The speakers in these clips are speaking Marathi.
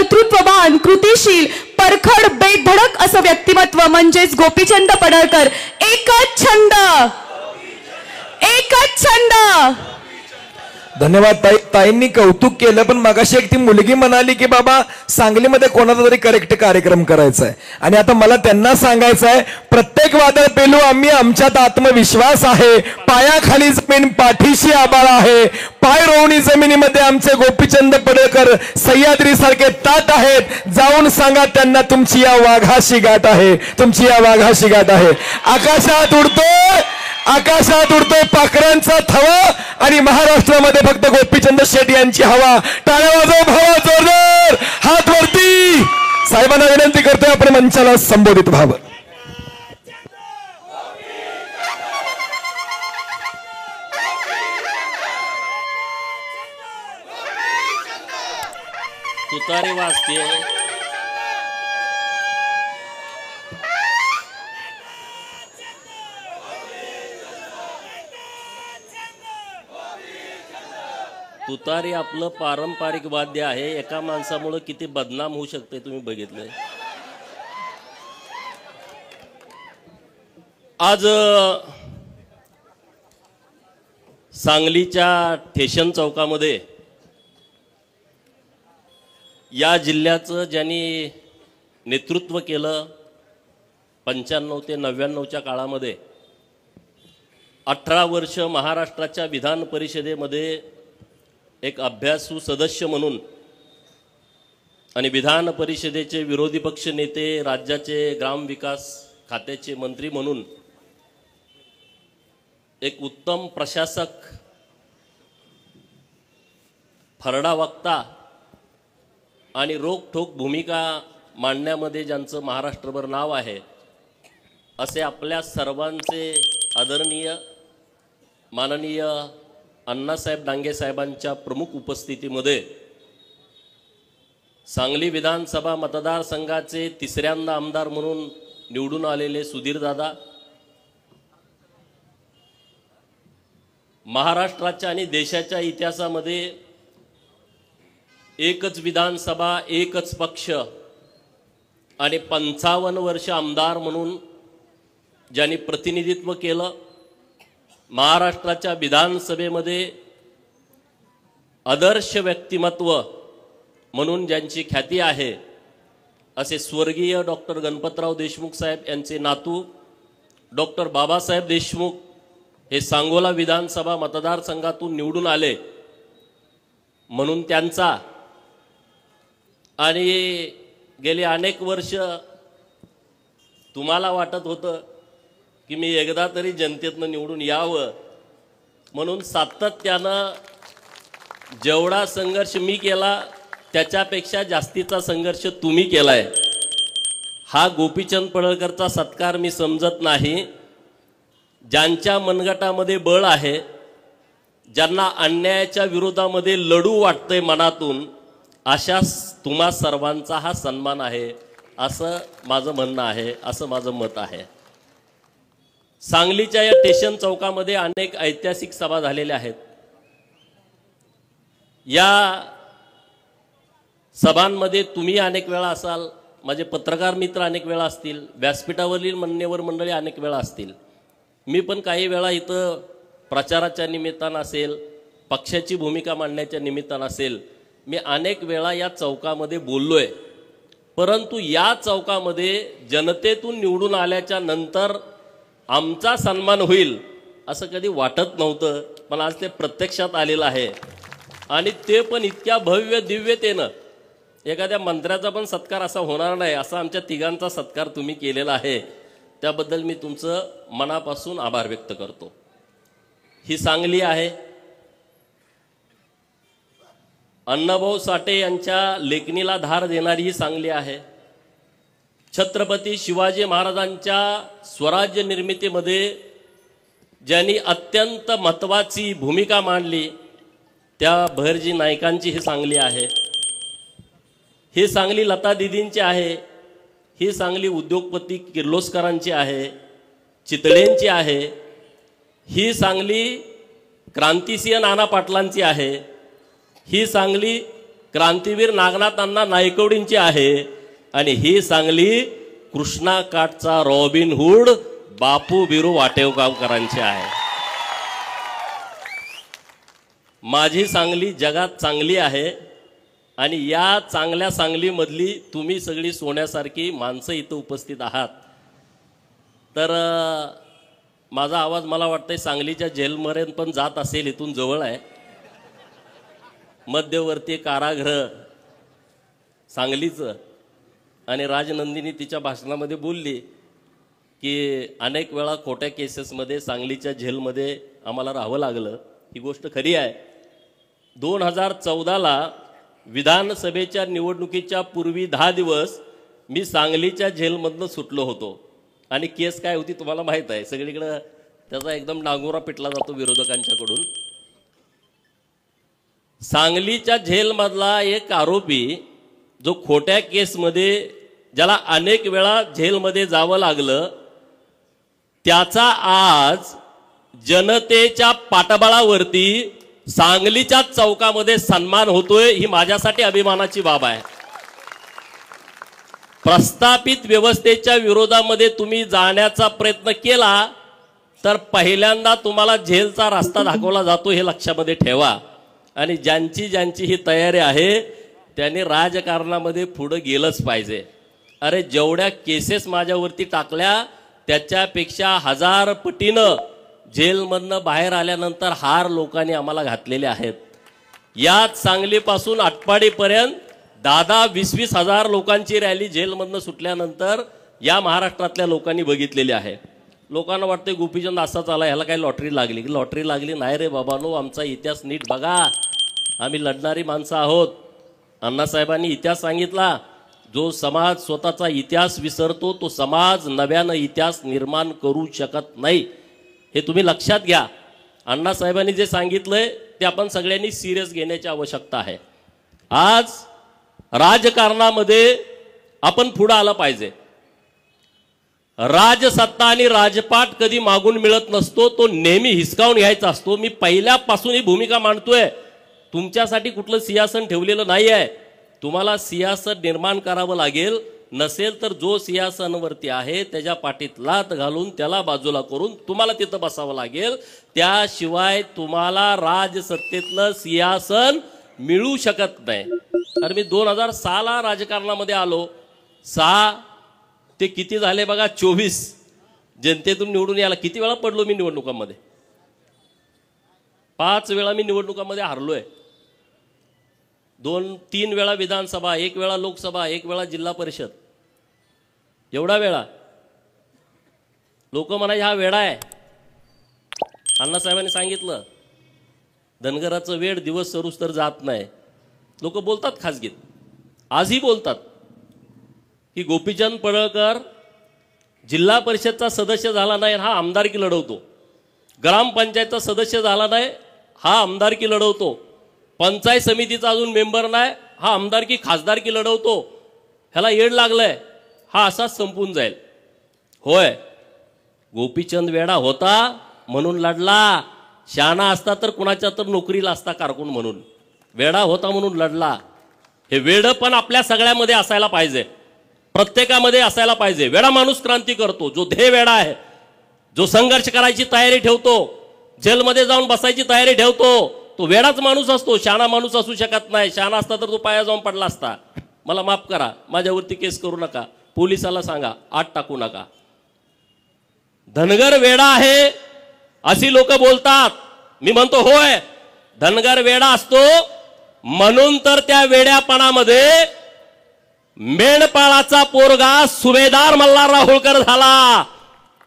कर्तृत्ववान, कृतिशील, परखड, बेधडक असं व्यक्तिमत्व म्हणजेच गोपीचंद पडळकर. एकच छंद, एकच छंद. धन्यवाद ताई. ताईंनी कौतुक केलं, पण मगाशी एक ती मुलगी म्हणाली की बाबा सांगलीमध्ये कोणाचा तरी करेक्ट कार्यक्रम करायचा आहे. आणि आता मला त्यांना सांगायचं आहे, प्रत्येक वादळ पेलू आम्ही, आमच्यात आत्मविश्वास आहे. पायाखाली जमीन, पाठीशी आबाळ आहे. पाय रोवणी जमिनीमध्ये आमचे गोपीचंद पडळकर सह्याद्री सारखे तात आहेत. जाऊन सांगा त्यांना तुमची या वाघाशी गाठ आहे, तुमची या वाघाशी गाठ आहे. आकाशात उडतोय, आकाशात उडतोय पाखरांचा थवा आणि महाराष्ट्रामध्ये फक्त गोपीचंद शेट यांची हवा. टाळ्या वाजव भावा, जोरदार हात वरती. साहेबांना विनंती करतोय आपण मंचाला संबोधित व्हावं. तुतारी वाजते. तुतारी आपलं पारंपरिक वाद्य आहे. एका माणसामुळे किती बदनाम होऊ शकते तुम्ही बघितलंय. आज सांगलीच्या ठेशन चौकामध्ये या जिल्ह्याचं ज्यांनी नेतृत्व केलं 95 ते 99च्या काळामध्ये, 18 वर्ष महाराष्ट्राच्या विधान परिषदेमध्ये एक अभ्यासू सदस्य म्हणून आणि विधान परिषदेचे विरोधी पक्ष नेते, राज्याचे ग्रामविकास खात्याचे मंत्री म्हणून एक उत्तम प्रशासक, फरडा वक्ता आणि रोखठोक भूमिका मांडण्यामध्ये ज्यांचं महाराष्ट्रभर नाव आहे, असे आपल्या सर्वांचे आदरणीय माननीय अण्णासाहेब डांगे साहेबांच्या प्रमुख उपस्थितीमध्ये सांगली विधानसभा मतदारसंघाचे तिसऱ्यांदा आमदार म्हणून निवडून आलेले सुधीरदादा, महाराष्ट्राच्या आणि देशाच्या इतिहासामध्ये एकच विधानसभा, एकच पक्ष आणि 55 वर्ष आमदार म्हणून ज्यांनी प्रतिनिधित्व केलं, महाराष्ट्राच्या विधानसभेमध्ये आदर्श व्यक्तिमत्व म्हणून ज्यांची ख्याती आहे, असे स्वर्गीय डॉक्टर गणपतराव देशमुख साहेब यांचे नातू डॉक्टर बाबासाहेब देशमुख हे सांगोला विधानसभा मतदारसंघातून निवडून आले. म्हणून त्यांचा आणि गेली अनेक वर्ष तुम्हाला वाटत होतं की मी एकदा तरी जनतेतनं निवडून यावं, म्हणून सातत्यानं जेवढा संघर्ष मी केला त्याच्यापेक्षा जास्तीचा संघर्ष तुम्ही केलाय. हा गोपीचंद पडळकरचा सत्कार मी समजत नाही. ज्यांच्या मनगटामध्ये बळ आहे, ज्यांना अन्यायाच्या विरोधामध्ये लढू वाटतंय मनातून, अशा तुम्हा सर्वांचा हा सन्मान आहे, असं माझं म्हणणं आहे, असं माझं मत आहे. सांगलीच्या या स्टेशन चौकामध्ये अनेक ऐतिहासिक सभा झालेल्या आहेत. या सभांमध्ये तुम्ही अनेक वेळा असाल, माझे पत्रकार मित्र अनेक वेळा असतील, व्यासपीठावरील मान्यवर मंडळी अनेक वेळा असतील. मी पण काही वेळा इथं प्रचाराच्या निमित्तानं असेल, पक्षाची भूमिका मांडण्याच्या निमित्तानं असेल, मी अनेक वेळा या चौकामध्ये बोललोय. परंतु या चौकामध्ये जनतेतून निवडून आल्याच्या नंतर आमचा सन्मान होईल असं कधी वाटत नव्हतं, पण आज ते प्रत्यक्षात आलेलं आहे. आणि ते पण इतक्या भव्य दिव्यतेनं. एखाद्या मंत्र्याचा पण सत्कार असा होणार नाही, असा आमच्या तिघांचा सत्कार तुम्ही केलेला आहे. त्याबद्दल मी तुमचं मनापासून आभार व्यक्त करतो. ही सांगली आहे. अण्णाभाऊ साठे यांच्या लेखणीला धार देणारी ही सांगली आहे. छत्रपती शिवाजी महाराजांच्या स्वराज्य निर्मितीमध्ये ज्यांनी अत्यंत महत्त्वाची भूमिका मांडली त्या भैरजी नायकांची ही सांगली आहे. ही सांगली लता दिदींची आहे. ही सांगली उद्योगपती किर्लोस्करांची आहे, चितळेंची आहे. ही सांगली क्रांतिसिंह नाना पाटलांची आहे. ही सांगली क्रांतीवीर नागनाथ अण्णा नायकवडींची आहे आणि ही सांगली कृष्णा काठचा रॉबिन हुड बापू बिरू वाटेगावकरांची आहे। माझी सांगली जगात चांगली आहे आणि या चांगल्या सांगलीमधली तुम्ही सगळी सोन्यासारखी माणसं इथं उपस्थित आहात। तर माझा आवाज मला वाटतंय सांगलीच्या जेलपर्यंत पण जात असेल, इथून जवळ आहे। मध्यवर्ती कारागृह सांगलीचं आणि राजनंदिनी तिच्या भाषणामध्ये बोलली की अनेक वेळा खोट्या केसेसमध्ये सांगलीच्या जेलमध्ये आम्हाला राहावं लागलं। ही गोष्ट खरी आहे। 2014ला विधानसभेच्या निवडणुकीच्या पूर्वी 10 दिवस मी सांगलीच्या जेलमधनं सुटलो होतो आणि केस काय होती तुम्हाला माहीत आहे, सगळीकडे त्याचा एकदम डांगोरा पिटला जातो विरोधकांच्याकडून। सांगलीच्या जेलमधला एक आरोपी जो खोट्या केसमध्ये ज्याला अनेक वेळा जेलमध्ये जावं लागलं, त्याचा आज जनतेच्या पाठबळावरती सांगलीच्या चौकामध्ये सन्मान होतोय, ही माझ्यासाठी अभिमानाची बाब आहे। प्रस्थापित व्यवस्थेच्या विरोधामध्ये तुम्ही जाण्याचा प्रयत्न केला तर पहिल्यांदा तुम्हाला जेलचा रस्ता दाखवला जातो, हे लक्षामध्ये ठेवा। आणि ज्यांची ही तयारी आहे त्यांनी राजकारणामध्ये पुढे गेलंच पाहिजे। अरे जेवढ्या केसेस माझ्यावरती टाकल्या त्याच्यापेक्षा 1000 पटीनं जेलमधनं बाहेर आल्यानंतर हार लोकांनी आम्हाला घातलेले आहेत। याच सांगलीपासून आटपाडीपर्यंत 10-20 हजार लोकांची रॅली जेलमधनं सुटल्यानंतर या महाराष्ट्रातल्या लोकांनी बघितलेली आहे। लोकांना वाटते गोपीचंद असाच आला, ह्याला काही लॉटरी लागली की लॉटरी लागली नाही रे बाबांनो, आमचा इतिहास नीट बघा, आम्ही लढणारी माणसं आहोत। अण्णासाहेबांनी इतिहास सांगितला, जो समाज स्वतःचा इतिहास विसरतो तो समाज नव्यानं इतिहास निर्माण करू शकत नाही, हे तुम्ही लक्षात घ्या। अण्णासाहेबांनी जे सांगितलंय ते आपण सगळ्यांनी सिरियस घेण्याची आवश्यकता आहे। आज राजकारणामध्ये आपण पुढे आलं पाहिजे। राजसत्ता आणि राजपाट कधी मागून मिळत नसतो, तो नेहमी हिसकावून घ्यायचा असतो। मी पहिल्यापासून ही भूमिका मांडतोय, तुमच्यासाठी कुठलं सिंहासन ठेवलेलं नाही आहे। तुम्हाला सिंहासन निर्माण करावं लागेल, नसेल तर जो सिंहासनावरती आहे त्याच्या पाठीत लात घालून त्याला बाजूला करून तुम्हाला तिथं बसावं लागेल। त्याशिवाय तुम्हाला राजसत्तेतलं सिंहासन मिळू शकत नाही। तर मी 2006ला राजकारणामध्ये आलो, 6 ते किती झाले बघा 24 जनतेतून निवडून यायला किती वेळा पडलो मी निवडणुकांमध्ये, 5 वेळा मी निवडणुकांमध्ये हारलोय। 2-3 वेळा विधानसभा, 1 वेळा लोकसभा, 1 वेळा जिल्हा परिषद, एवढा वेळा। लोक म्हणाय हा वेळा आहे। अण्णासाहेबांनी सांगितलं धनगराचं वेळ दिवस सरूस तर जात नाही। लोक बोलतात खासगीत, आजही बोलतात की गोपीचंद पडळकर जिल्हा परिषदचा सदस्य झाला नाही हा आमदारकी लढवतो, ग्रामपंचायतचा सदस्य झाला नाही हा आमदारकी लढवतो, पंचायत समितीचा अजून मेंबर नाही हा आमदारकी खासदारकी लढवतो, ह्याला येड लागलंय, हा असाच संपून जाईल। होय, गोपीचंद वेडा होता म्हणून लढला, शहाणा असता तर कुणाच्या तर नोकरीला असता कारकून म्हणून, वेडा होता म्हणून लढला। हे वेड पण आपल्या सगळ्यामध्ये असायला पाहिजे, प्रत्येकामध्ये असायला पाहिजे। वेडा माणूस क्रांती करतो, जो ध्येय वेडा आहे, जो संघर्ष करायची तयारी ठेवतो, जेलमध्ये जाऊन बसायची तयारी ठेवतो, तो वेडाच माणूस असतो, शहाणा माणूस असू शकत नाही। शहाणा असता तर तो पाया जाऊन पडला असता। मला माफ करा, माझ्यावरती केस करू नका, पोलिसाला सांगा आत टाकू नका। धनगर वेडा आहे अशी लोक बोलतात, मी म्हणतो होय धनगर वेडा असतो, म्हणून तर त्या वेड्यापणामध्ये मेंढपाळाचा पोरगा सुभेदार मल्हारराव होळकर झाला।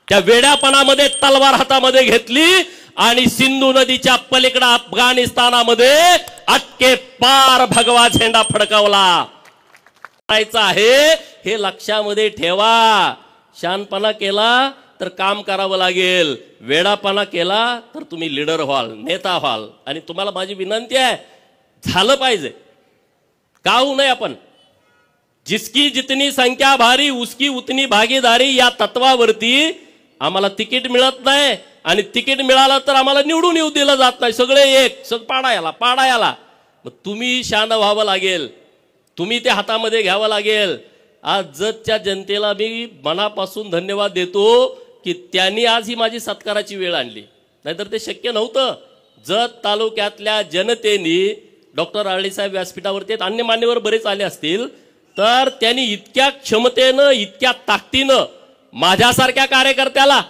त्या वेड्यापणामध्ये तलवार हातामध्ये घेतली आणि सिंधू नदीच्या पलीकडे अफगाणिस्तानामध्ये अटके पार भगवा झेंडा फडकावला आहे, हे लक्षामध्ये ठेवा। शानपणा केला तर काम करावं लागेल, वेडापणा केला तर तुम्ही लीडर व्हाल, नेता व्हाल। आणि तुम्हाला माझी विनंती आहे, झालं पाहिजे, का होऊ नये आपण। जिसकी जितनी संख्या भारी उसकी उतनी भागीदारी या तत्वावरती आम्हाला तिकीट मिळत नाही आणि तिकीट मिळालं तर आम्हाला निवडून येऊ दिलं जात नाही। सगळे एक पाडा याला मग तुम्ही शान व्हावं लागेल, तुम्ही ते हातामध्ये घ्यावं लागेल. आज जतच्या जनतेला मी मनापासून धन्यवाद देतो की त्यांनी आज ही माझी सत्काराची वेळ आणली, नाहीतर ते शक्य नव्हतं. जत तालुक्यातल्या जनतेने डॉक्टर आरळीसाहेब व्यासपीठावरती अन्य मान्यवर बरेच आले असतील, तर त्यांनी इतक्या क्षमतेनं इतक्या ताकदीनं माझ्यासारख्या कार्यकर्त्याला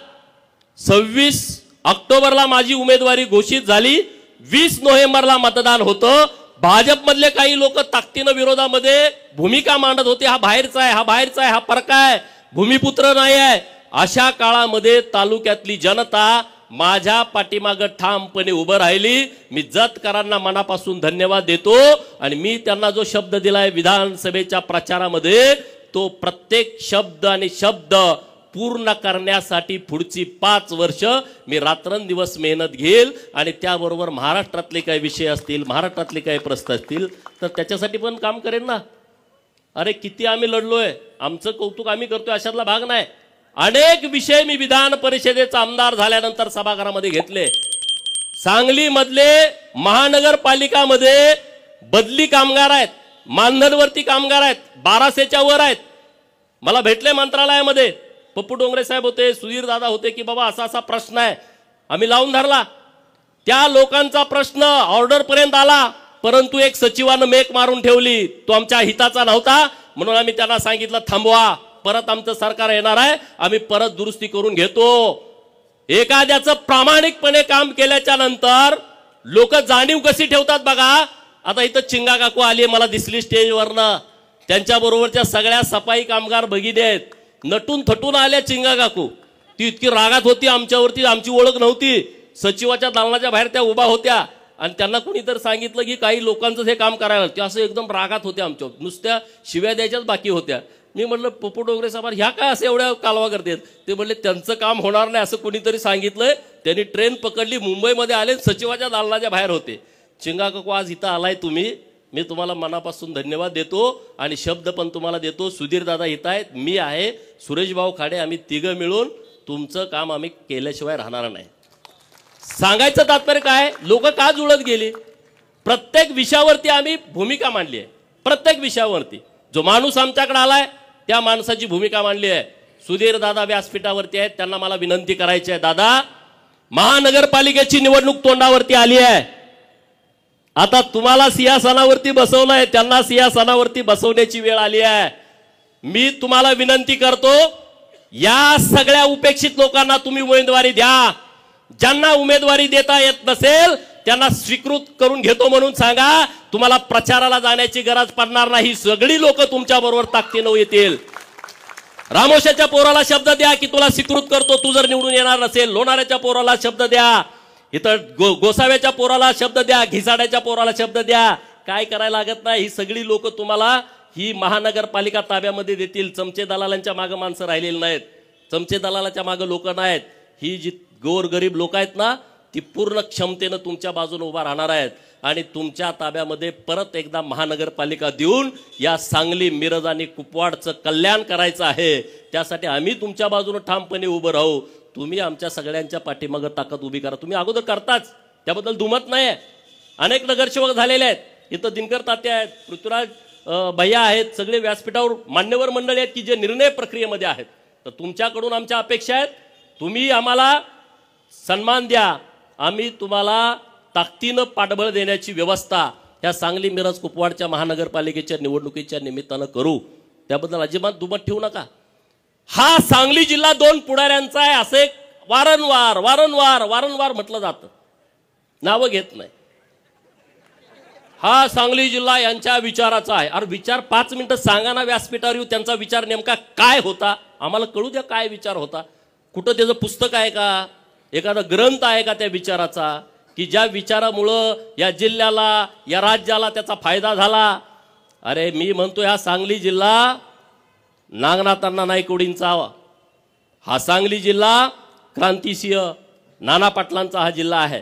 26 ऑक्टोबरला माझी उमेदवारी घोषित झाली, 20 नोव्हेंबरला मतदान होतं. भाजपमधले काही लोक ताकदीनं विरोधामध्ये भूमिका मांडत होते, हा बाहेरचा आहे, हा बाहेरचा आहे, हा परका आहे, भूमिपुत्र नाही आहे. अशा काळामध्ये तालुक्यातली जनता माझ्या पाठीमागं ठामपणे उभं राहिली. मी जतकरांना मनापासून धन्यवाद देतो आणि मी त्यांना जो शब्द दिलाय विधानसभेच्या प्रचारामध्ये, तो प्रत्येक शब्द आणि शब्द पूर्ण करण्यासाठी पुढची 5 वर्ष मी रात्रंदिवस मेहनत घेईल. आणि त्याबरोबर महाराष्ट्रातले काही विषय असतील, महाराष्ट्रातले काही प्रश्न असतील, तर त्याच्यासाठी पण काम करेन ना. अरे किती आम्ही लढलोय, आमचं कौतुक आम्ही करतोय अशातला भाग नाही. अनेक विषय मी विधान परिषदेचा आमदार झाल्यानंतर सभागृहामध्ये घेतले. सांगलीमधले महानगरपालिकामध्ये बदली कामगार आहेत, मानधनवरती कामगार आहेत, 1200च्या वर आहेत. मला भेटले मंत्रालयामध्ये, पप्पू डोंगरे साहेब होते, सुधीर दादा होते, की बाबा असा असा प्रश्न आहे. आम्ही लावून धरला. त्या लोकांचा प्रश्न ऑर्डर पर्यंत आला, परंतु एक सचिवानं मेक मारून ठेवली, तो आमच्या हिताचा नव्हता. म्हणून आम्ही त्यांना सांगितलं थांबवा, परत आमचं सरकार येणार आहे, आम्ही परत दुरुस्ती करून घेतो. एखाद्याचं प्रामाणिकपणे काम केल्याच्या नंतर लोक जाणीव कशी ठेवतात बघा. आता इथं चिंगा काकू आली, मला दिसली स्टेजवरनं, त्यांच्या बरोबरच्या सगळ्या सफाई कामगार भगिनी आहेत, नटून थटून आल्या चिंगा काकू. ती इतकी रागात होती आमच्यावरती, आमची ओळख नव्हती. सचिवाच्या दालनाच्या बाहेर त्या उभा होत्या आणि त्यांना कुणीतरी सांगितलं की काही लोकांचं हे काम करायला, ते असं एकदम रागात होते आमच्यावर, नुसत्या शिव्या द्यायच्याच बाकी होत्या. मी म्हटलं पप्पू डोंगरे साहेब ह्या काय असं एवढ्या कालवा करतात. ते म्हणले त्यांचं काम होणार नाही असं कुणीतरी सांगितलंय. त्यांनी ट्रेन पकडली, मुंबईमध्ये आले, सचिवाच्या दालनाच्या बाहेर होते. चिंगा काकू आज इथं आलाय तुम्ही, मी तुम्हाला मनापासून धन्यवाद देतो आणि शब्द पण तुम्हाला देतो. सुधीर दादा इथं आहेत, मी आहे, सुरेश भाऊ खाडे, आम्ही तिघं मिळून तुमचं काम आम्ही केल्याशिवाय राहणार नाही. सांगायचं तात्पर्य काय, लोक का जुळत गेली. प्रत्येक विषयावरती आम्ही भूमिका मांडली आहे. प्रत्येक विषयावरती जो माणूस आमच्याकडे आलाय त्या माणसाची भूमिका मांडली आहे. सुधीर दादा व्यासपीठावरती आहेत, त्यांना मला विनंती करायची आहे, दादा महानगरपालिकेची निवडणूक तोंडावरती आली आहे, आता तुम्हाला सिंहासनावरती बसवलंय, त्यांना सिंहासनावरती बसवण्याची वेळ आली आहे. मी तुम्हाला विनंती करतो, या सगळ्या उपेक्षित लोकांना तुम्ही उमेदवारी द्या. ज्यांना उमेदवारी देता येत नसेल त्यांना स्वीकृत करून घेतो म्हणून सांगा. तुम्हाला प्रचाराला जाण्याची गरज पडणार नाही, सगळी लोक तुमच्या बरोबर ताकदीनं येतील. रामोशाच्या पोराला शब्द द्या की तुला स्वीकृत करतो, तू जर निवडून येणार नसेल. लोणाऱ्याच्या पोराला शब्द द्या, इथं गोसाव्याच्या पोराला शब्द द्या, घिसाड्याच्या पोराला शब्द द्या. काय करायला लागत नाही, ही सगळी लोक तुम्हाला ही महानगरपालिका ताब्यामध्ये देतील. चमचे दलालांच्या मागे माणसं राहिलेली नाहीत, चमचे दलालाच्या मागे लोक नाहीत. ही जी गोरगरीब लोक आहेत ना, ती पूर्ण क्षमतेनं तुमच्या बाजूने उभा राहणार आहेत आणि तुमच्या ताब्यामध्ये परत एकदा महानगरपालिका देऊन या सांगली, मिरज आणि कुपवाडचं कल्याण करायचं आहे. त्यासाठी आम्ही तुमच्या बाजूने ठामपणे उभं राहू. तुम्ही आमच्या सगळ्यांच्या पाठीमागं ताकद उभी करा. तुम्ही अगोदर करताच, त्याबद्दल दुमत नाही आहे. अनेक नगरसेवक झालेले आहेत, इथं दिनकर तात्या आहेत, पृथ्वीराज भैया आहेत, सगळे व्यासपीठावर मान्यवर मंडळी आहेत की जे निर्णय प्रक्रियेमध्ये आहेत. तर तुमच्याकडून आमच्या अपेक्षा आहेत, तुम्ही आम्हाला सन्मान द्या, आम्ही तुम्हाला ताकदीनं पाठबळ देण्याची व्यवस्था या सांगली, मिरज, कुपवाडच्या महानगरपालिकेच्या निवडणुकीच्या निमित्तानं करू. त्याबद्दल अजिबात दुमत ठेवू नका. हा सांगली जिल्हा 2 पुढाऱ्यांचा आहे असे वारंवार वारंवार वारंवार म्हटलं जातं, नावं घेत नाही. हा सांगली जिल्हा यांच्या विचाराचा आहे. अरे विचार 5 मिनिटं सांगा ना व्यासपीठावर येऊ, त्यांचा विचार नेमका काय होता आम्हाला कळू द्या. काय विचार होता, कुठं त्याचं पुस्तक आहे का, एखादा ग्रंथ आहे का त्या विचाराचा, की ज्या विचारामुळं या जिल्ह्याला, या राज्याला त्याचा फायदा झाला. अरे मी म्हणतो हा सांगली जिल्हा नागनाथांना नाईकवडींचा, हा सांगली जिल्हा क्रांतिसिंह नाना पाटलांचा हा जिल्हा आहे.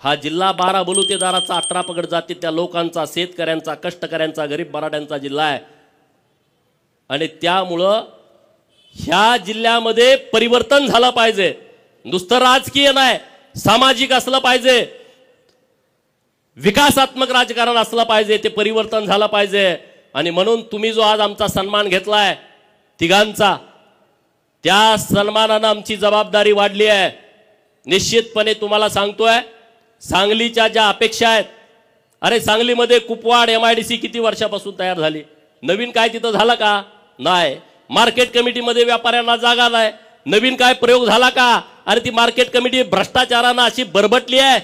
हा जिल्हा 12 बलुतेदाराचा, 18 पगड जातीच्या लोकांचा, शेतकऱ्यांचा, कष्टकऱ्यांचा, गरीब मराठ्यांचा जिल्हा आहे. आणि त्यामुळं ह्या जिल्ह्यामध्ये परिवर्तन झालं पाहिजे. नुसतं राजकीय नाही, सामाजिक असलं पाहिजे. विकासात्मक राजकारण असलं पाहिजे, ते परिवर्तन झालं पाहिजे. आणि म्हणून तुम्ही जो आज आमचा सन्मान घेतलाय तिघांचा, त्या सन्मानानं आमची जबाबदारी वाढली आहे. निश्चितपणे तुम्हाला सांगतोय, सांगलीच्या ज्या अपेक्षा आहेत, अरे सांगलीमध्ये कुपवाड MIDC किती वर्षापासून तयार झाली, नवीन काय तिथं झालं का? नाही. मार्केट कमिटीमध्ये व्यापाऱ्यांना जागा नाही, नवीन काय प्रयोग झाला का? अरे ती मार्केट कमिटी भ्रष्टाचारानं अशी बरबटली आहे,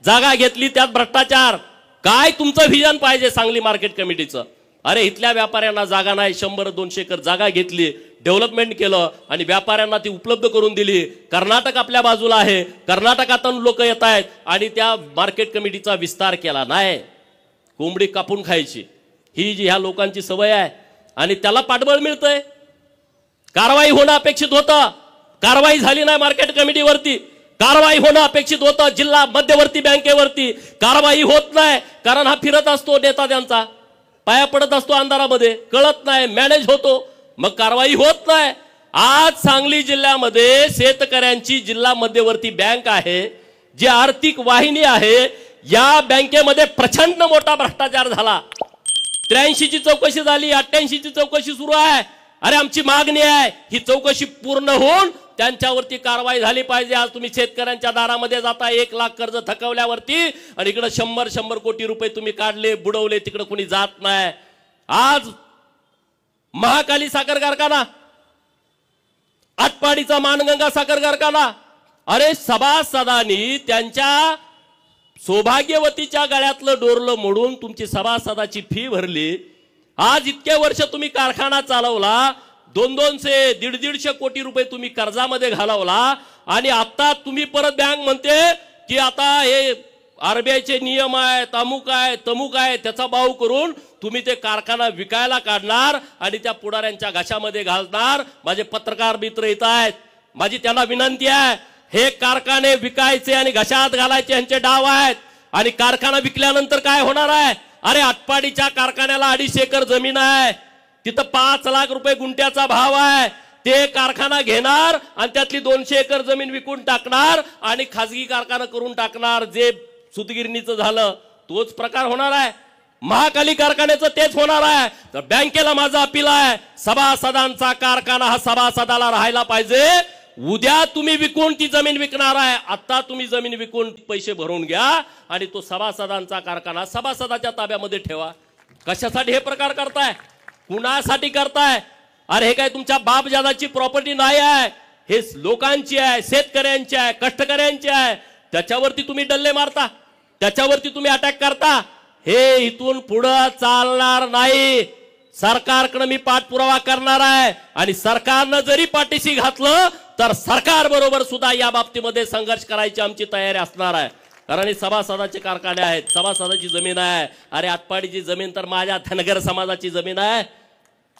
जागा घेतली त्यात भ्रष्टाचार. काय तुमचं व्हिजन पाहिजे सांगली मार्केट कमिटीचं? अरे इथल्या व्यापाऱ्यांना जागा नाही, 100-200 एकर जागा घेतली, डेव्हलपमेंट केलं आणि व्यापाऱ्यांना ती उपलब्ध करून दिली. कर्नाटक आपल्या बाजूला आहे, कर्नाटकातून लोक येत आहेत आणि त्या मार्केट कमिटीचा विस्तार केला नाही. कोंबडी कापून खायची ही जी ह्या लोकांची सवय आहे आणि त्याला पाठबळ मिळतंय. कारवाई होणं अपेक्षित होतं, कारवाई झाली नाही. मार्केट कमिटीवरती कारवाई होणं अपेक्षित होतं, जिल्हा मध्यवर्ती बँकेवरती कारवाई होत नाही. कारण हा फिरत असतो नेता, त्यांचा पाया पडत असतो अंधारामध्ये, कळत नाही, मॅनेज होतो, मग कारवाई होत नाही. आज सांगली जिल्ह्यामध्ये शेतकऱ्यांची जिल्हा मध्यवर्ती बँक आहे, जी आर्थिक वाहिनी आहे, या बँकेमध्ये प्रचंड मोठा भ्रष्टाचार झाला. 83ची चौकशी झाली, 88ची चौकशी सुरू आहे. अरे आमची मागणी आहे ही चौकशी पूर्ण होऊन त्यांच्यावरती कारवाई झाली पाहिजे. आज तुम्ही शेतकऱ्यांच्या दारामध्ये जाता 1 लाख कर्ज थकवल्यावरती आणि इकडे 100 कोटी रुपये तुम्ही काढले, बुडवले, तिकडे कोणी जात नाही. आज महाकाली साखर कारखाना, आटपाडीचा मानगंगा साखर कारखाना, अरे सभासदांनी त्यांच्या सौभाग्यवतीच्या गळ्यातलं डोरलं मोडून तुमची सभासदाची फी भरली. आज इतके वर्ष तुम्ही कारखाना चालवला, 200 150 कोटी रुपये तुम्ही कर्जामध्ये घालवला आणि आता तुम्ही परत बँक म्हणते की आता हे RBIचे नियम आहेत, अमुक आहे, तमुक आहे, त्याचा बाऊ करून तुम्ही ते कारखाना विकायला काढणार आणि त्या पुढाऱ्यांच्या घशामध्ये घालणार. माझे पत्रकार मित्र येत आहेत, माझी त्यांना विनंती आहे, हे कारखाने विकायचे आणि घशात घालायचे यांचे डाव आहेत. आणि कारखाना विकल्यानंतर काय होणार आहे? अरे आटपाडीच्या कारखान्याला 250 एकर जमीन आहे, तिथं 5 लाख रुपये गुंठ्याचा भाव आहे. ते कारखाना घेणार आणि त्यातली 200 एकर जमीन विकून टाकणार आणि खाजगी कारखाना करून टाकणार. जे सुतगिरणीचं झालं तोच प्रकार होणार आहे, महाकाली कारखान्याचं तेच होणार आहे. तर बँकेला माझं अपील आहे, सभासदांचा कारखाना हा सभासदाला राहायला पाहिजे. उद्या तुम्ही विकून ती जमीन विकणार आहे, आता तुम्ही जमीन विकून पैसे भरून घ्या आणि तो सभासदांचा कारखाना सभासदाच्या ताब्यामध्ये ठेवा. कशासाठी हे प्रकार करताय? कुणासाठी करताय? अरे हे काय तुमच्या बापजादाची प्रॉपर्टी नाही आहे, हे लोकांची आहे, शेतकऱ्यांची आहे, कष्टकऱ्यांची आहे. त्याच्यावरती तुम्ही डल्ले मारता, त्याच्यावरती तुम्ही अटॅक करता. हे इथून पुढे चालणार नाही. सरकारकडे मी पाठपुरावा करणार आहे आणि सरकारनं जरी पाठीशी घातलं तर सरकार बरोबर सुद्धा या बाबतीमध्ये संघर्ष करायची आमची तयारी असणार आहे. कारण हे सभासदाचे कारखाने आहेत, सभासदाची जमीन आहे. अरे आटपाडीची जमीन तर माझ्या धनगर समाजाची जमीन आहे.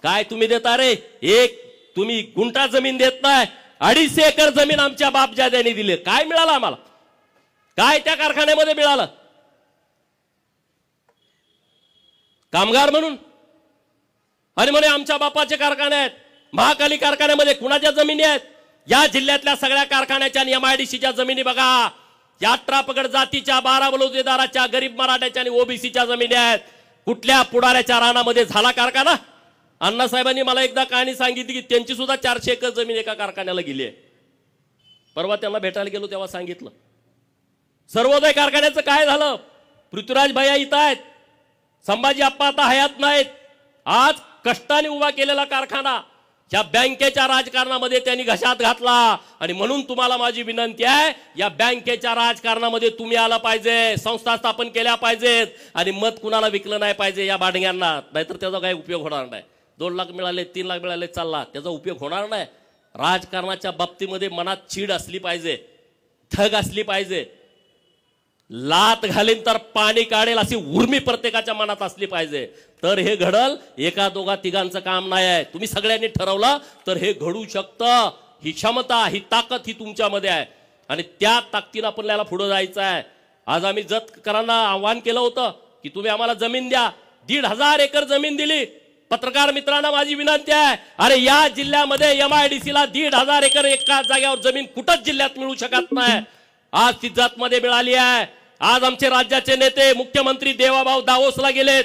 काय तुम्ही देता रे? एक तुम्ही गुंठा जमीन देत नाही, 250 एकर जमीन आमच्या बापजाद्यांनी दिली. काय मिळालं आम्हाला? काय त्या कारखान्यामध्ये मिळालं? कामगार म्हणून आणि म्हणे आमच्या बापाचे कारखाने आहेत. महाकाली कारखान्यामध्ये कुणाच्या जमिनी आहेत? या जिल्ह्यातल्या सगळ्या कारखान्याच्या आणि MIDCच्या जमिनी बघा. या 18 पगड जातीच्या, 12 बलुतेदाराच्या, गरीब मराठ्याच्या आणि OBCच्या जमिनी आहेत. कुठल्या पुढाऱ्याच्या रानामध्ये झाला कारखाना? अण्णासाहेबांनी मला एकदा कहाणी सांगितली की त्यांची सुद्धा 400 एकर जमीन एका कारखान्याला गेली आहे. परवा त्यांना भेटायला गेलो तेव्हा सांगितलं. सर्वोदय कारखान्याचं काय झालं? पृथ्वीराज भैया इथं आहेत, संभाजी आप्पा आता हयात नाहीत. आज कष्टाने उभा केलेला कारखाना या बँकेच्या राजकारणामध्ये त्यांनी घशात घातला. आणि म्हणून तुम्हाला माझी विनंती आहे, या बँकेच्या राजकारणामध्ये तुम्ही आला पाहिजे, संस्था स्थापन केल्या पाहिजेत आणि मत कुणाला विकलं नाही पाहिजे या बाडग्यांना. नाहीतर त्याचा काही उपयोग होणार नाही. 2 लाख मिळाले, 3 लाख मिळाले, चालला, त्याचा उपयोग होणार नाही. राजकारणाच्या बाबतीमध्ये मनात चीड असली पाहिजे, ठग असली पाहिजे. लात घालीन तर पाणी काढेल अशी उर्मी प्रत्येकाच्या मनात असली पाहिजे, तर हे घडल. एका दोघा तिघांचं काम नाही आहे. तुम्ही सगळ्यांनी ठरवलं तर हे घडू शकतं. ही क्षमता, ही ताकद ही तुमच्यामध्ये आहे आणि त्या ताकदीनं आपल्याला पुढे जायचं आहे. आज आम्ही जतकरांना आव्हान केलं होतं की तुम्ही आम्हाला जमीन द्या. 1,500 एकर जमीन दिली. पत्रकार मित्रांना माझी विनंती आहे, अरे या जिल्ह्यामध्ये MIDCला 1,500 एकर एका जागेवर जमीन कुठंच जिल्ह्यात मिळू शकत नाही. आज ती जतमध्ये मिळाली आहे. आज आमचे राज्याचे नेते मुख्यमंत्री देवाभाऊ दावोसला गेलेत.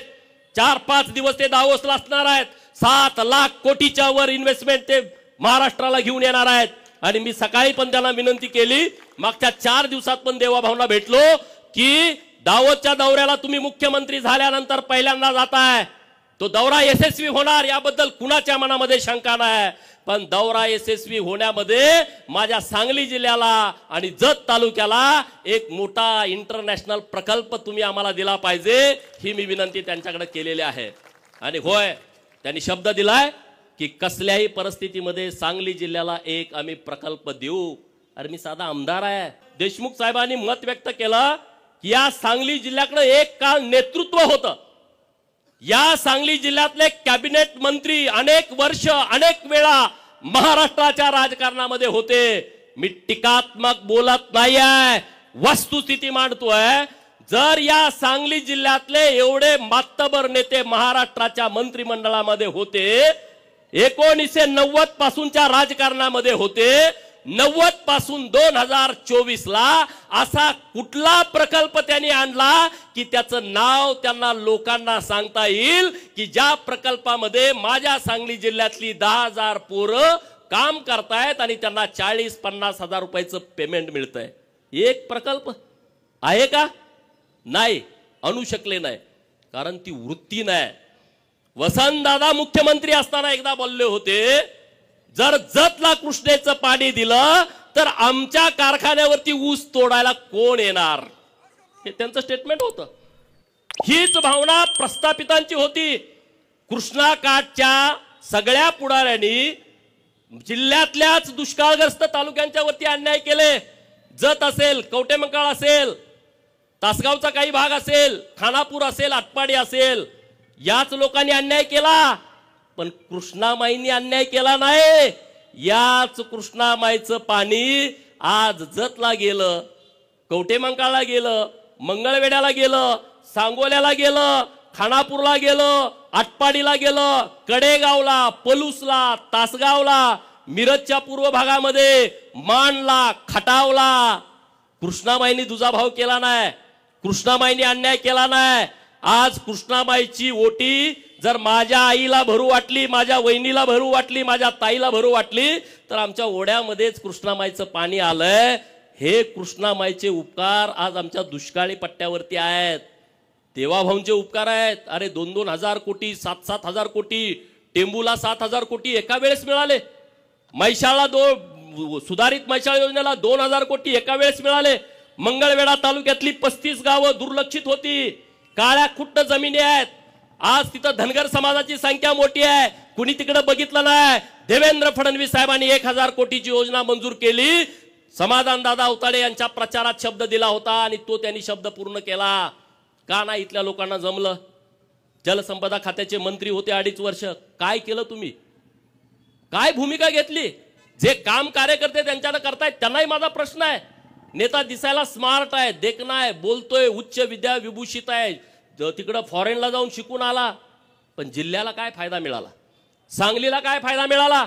4-5 दिवस ते दावोसला असणार आहेत. 7 लाख कोटीच्या वर इन्व्हेस्टमेंट ते महाराष्ट्राला घेऊन येणार आहेत. आणि मी सकाळी पण त्यांना विनंती केली, मागच्या 4 दिवसात पण देवाभाऊंना भेटलो, की दावोसच्या दौऱ्याला तुम्ही मुख्यमंत्री झाल्यानंतर पहिल्यांदा जाताय, तो दौरा यशस्वी होणार याबद्दल कुणाच्या मनामध्ये शंका नाही. पण दौरा यशस्वी होण्यामध्ये माझ्या सांगली जिल्ह्याला आणि जत तालुक्याला एक मोठा इंटरनॅशनल प्रकल्प तुम्ही आम्हाला दिला पाहिजे, ही मी विनंती त्यांच्याकडे केलेली आहे. आणि होय, त्यांनी शब्द दिलाय की कसल्याही परिस्थितीमध्ये सांगली जिल्ह्याला एक आम्ही प्रकल्प देऊ. अरे मी साधा आमदार आहे. देशमुख साहेबांनी मत व्यक्त केलं की या सांगली जिल्ह्याकडे एक काळ नेतृत्व होतं. या सांगली जिल्ह्यातले कॅबिनेट मंत्री अनेक वर्ष अनेक वेळा महाराष्ट्राच्या राजकारणामध्ये होते. मी टीकात्मक बोलत नाहीये, वस्तुस्थिती मांडतोय. जर या सांगली जिल्ह्यातले एवढे मातबर नेते महाराष्ट्राच्या मंत्रिमंडळामध्ये होते, 1990 पासूनच्या राजकारणामध्ये होते, 90 पासून 2024 ला असा कुठला प्रकल्प त्यांनी आणला की त्याचं नाव त्यांना लोकांना सांगता येईल की ज्या प्रकल्पामध्ये माझ्या सांगली जिल्ह्यातली 10,000 पोरं काम करतायत आणि त्यांना 40-50 हजार रुपयाचं पेमेंट मिळतंय. एक प्रकल्प आहे का? नाही, आणू शकले नाही, कारण ती वृत्ती नाही. वसंतदादा मुख्यमंत्री असताना एकदा बोलले होते, जर जतला कृष्णेचं पाणी दिलं तर आमच्या कारखान्यावरती ऊस तोडायला कोण येणार, हे त्यांचं स्टेटमेंट होतं. हीच भावना प्रस्थापितांची होती. कृष्णा काठच्या सगळ्या पुढाऱ्यांनी जिल्ह्यातल्याच दुष्काळग्रस्त तालुक्यांच्या वरती अन्याय केले. जत असेल, कवटेमंकाळ असेल, तासगावचा काही भाग असेल, खानापूर असेल, आटपाडी असेल, याच लोकांनी अन्याय केला. पण कृष्णामाईंनी अन्याय केला नाही. याच कृष्णामाईचं पाणी आज जतला गेलं, कवटेमंकाळला गेलं, मंगळवेढ्याला गेलं, सांगोल्याला गेलं, खानापूरला गेलं, आटपाडीला गेलं, कडेगावला, पलूसला, तासगावला, मिरजच्या पूर्व भागामध्ये, माणला, खटावला कृष्णामाईंनी दुजाभाव केला नाही. कृष्णामाईंनी अन्याय केला नाही. आज कृष्णाबाईची ओटी जर माझ्या आईला भरू वाटली, माझ्या वहिनीला भरू वाटली, माझ्या ताईला भरू वाटली, तर आमच्या ओढ्यामध्येच कृष्णामाईचं पाणी आलंय. हे कृष्णामाईचे उपकार आज आमच्या दुष्काळी पट्ट्यावरती आहेत. देवाभाऊंचे उपकार आहेत. अरे 2-2 हजार कोटी, 7-7 हजार कोटी, टेंबूला 7,000 कोटी एका वेळेस मिळाले. म्हैसाळला सुधारित म्हैसाळ योजनेला 2,000 कोटी एका वेळेस मिळाले. मंगळवेढा तालुक्यातली 35 गावं दुर्लक्षित होती, काळ्या खुट्ट जमिनी आहेत. आज तिथं धनगर समाजाची संख्या मोठी आहे, कुणी तिकडे बघितलं नाही. देवेंद्र फडणवीस साहेबांनी 1,000 कोटीची योजना मंजूर केली. समाधान दादा उताडे यांच्या प्रचारात शब्द दिला होता आणि तो त्यांनी शब्द पूर्ण केला. का नाही इथल्या लोकांना जमलं? जलसंपदा खात्याचे मंत्री होते 2.5 वर्ष. काय केलं तुम्ही? काय भूमिका घेतली? जे काम कार्यकर्ते त्यांच्याकडे करतायत त्यांनाही माझा प्रश्न आहे. नेता दिसायला स्मार्ट आहे, देखणा आहे, बोलतोय, उच्च विद्या विभूषित आहे, तिकडं फॉरेनला जाऊन शिकून आला, पण जिल्ह्याला काय फायदा मिळाला? सांगलीला काय फायदा मिळाला?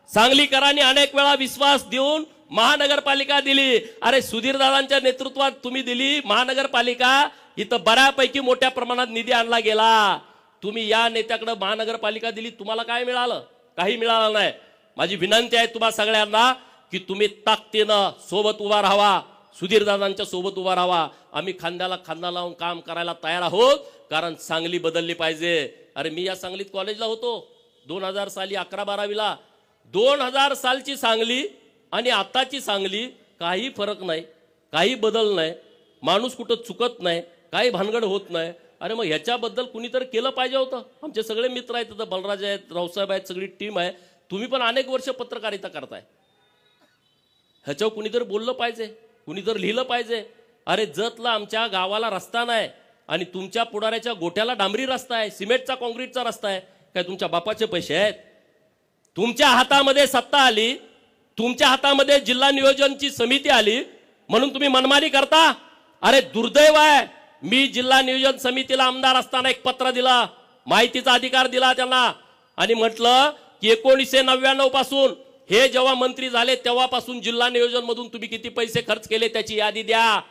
सांगलीकरांनी अनेक वेळा विश्वास देऊन महानगरपालिका दिली. अरे सुधीरदादांच्या नेतृत्वात तुम्ही दिली महानगरपालिका. इथं बऱ्यापैकी मोठ्या प्रमाणात निधी आणला गेला. तुम्ही या नेत्याकडे महानगरपालिका दिली, तुम्हाला काय मिळालं? काही मिळालं नाही. माझी विनंती आहे तुम्हा सगळ्यांना की तुम्ही ताकदीनं सोबत उभा राहावा, सुधीरदादांच्या सोबत उभा राहावा. आम्ही खांद्याला खांदा लावून काम करायला तयार आहोत, कारण सांगली बदलली पाहिजे. अरे मी या सांगलीत कॉलेजला होतो 2000 साली, 11-12वीला. 2000 सालची सांगली आणि आताची सांगली काही फरक नाही, काही बदल नाही. माणूस कुठं चुकत नाही, काही भानगड होत नाही. अरे मग ह्याच्याबद्दल कुणीतरी केलं पाहिजे होतं. आमचे सगळे मित्र आहेत, तिथं बलराज आहेत, रावसाहेब आहेत, सगळी टीम आहे. तुम्ही पण अनेक वर्ष पत्रकारिता करताय. ह्याच्यावर कुणीतरी बोललं पाहिजे, कुणीतरी लिहिलं पाहिजे. अरे जतला आमच्या गावाला रस्ता नाही आणि तुमच्या पुढाऱ्याच्या गोठ्याला डांबरी रस्ता आहे, सिमेंटचा कॉन्क्रीटचा रस्ता आहे. काय तुमच्या बापाचे पैसे आहेत? तुमच्या हातामध्ये सत्ता आली, तुमच्या हातामध्ये जिल्हा नियोजनची समिती आली म्हणून तुम्ही मनमानी करता. अरे दुर्दैव आहे. मी जिल्हा नियोजन समितीला आमदार असताना एक पत्र दिला, माहितीचा अधिकार दिला त्यांना आणि म्हटलं की 1999 पासून हे जेव्हा मंत्री झाले तेव्हापासून जिल्हा नियोजन मधून तुम्ही किती पैसे खर्च केले त्याची यादी द्या.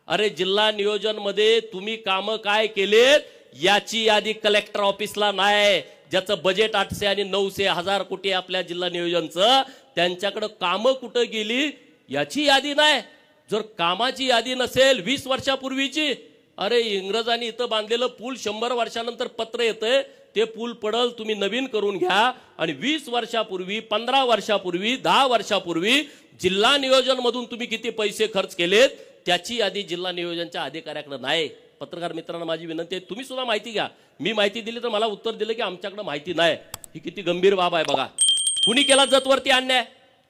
अरे जिल्हा नियोजन मध्ये तुम्ही कामं काय केलेत याची यादी कलेक्टर ऑफिसला नाही. ज्याचं बजेट 800 आणि 900 हजार कोटी आपल्या जिल्हा नियोजनचं, त्यांच्याकडे कामं कुठं गेली याची यादी नाही. जर कामाची यादी नसेल 20 वर्षापूर्वीची, अरे इंग्रजांनी इथं बांधलेलं पूल 100 वर्षानंतर पत्र येतंय, ते पूल पडल, तुम्ही नवीन करून घ्या. आणि 20 वर्षापूर्वी, 15 वर्षापूर्वी, 10 वर्षापूर्वी जिल्हा नियोजन मधून तुम्ही किती पैसे खर्च केलेत त्याची यादी जिल्हा नियोजनच्या अधिकाऱ्याकडे नाही. पत्रकार मित्रांना माझी विनंती आहे, तुम्ही सुद्धा माहिती घ्या. मी माहिती दिली तर मला उत्तर दिलं की आमच्याकडे माहिती नाही. ही किती गंभीर बाब आहे बघा. कुणी केला जतवरती अन्याय,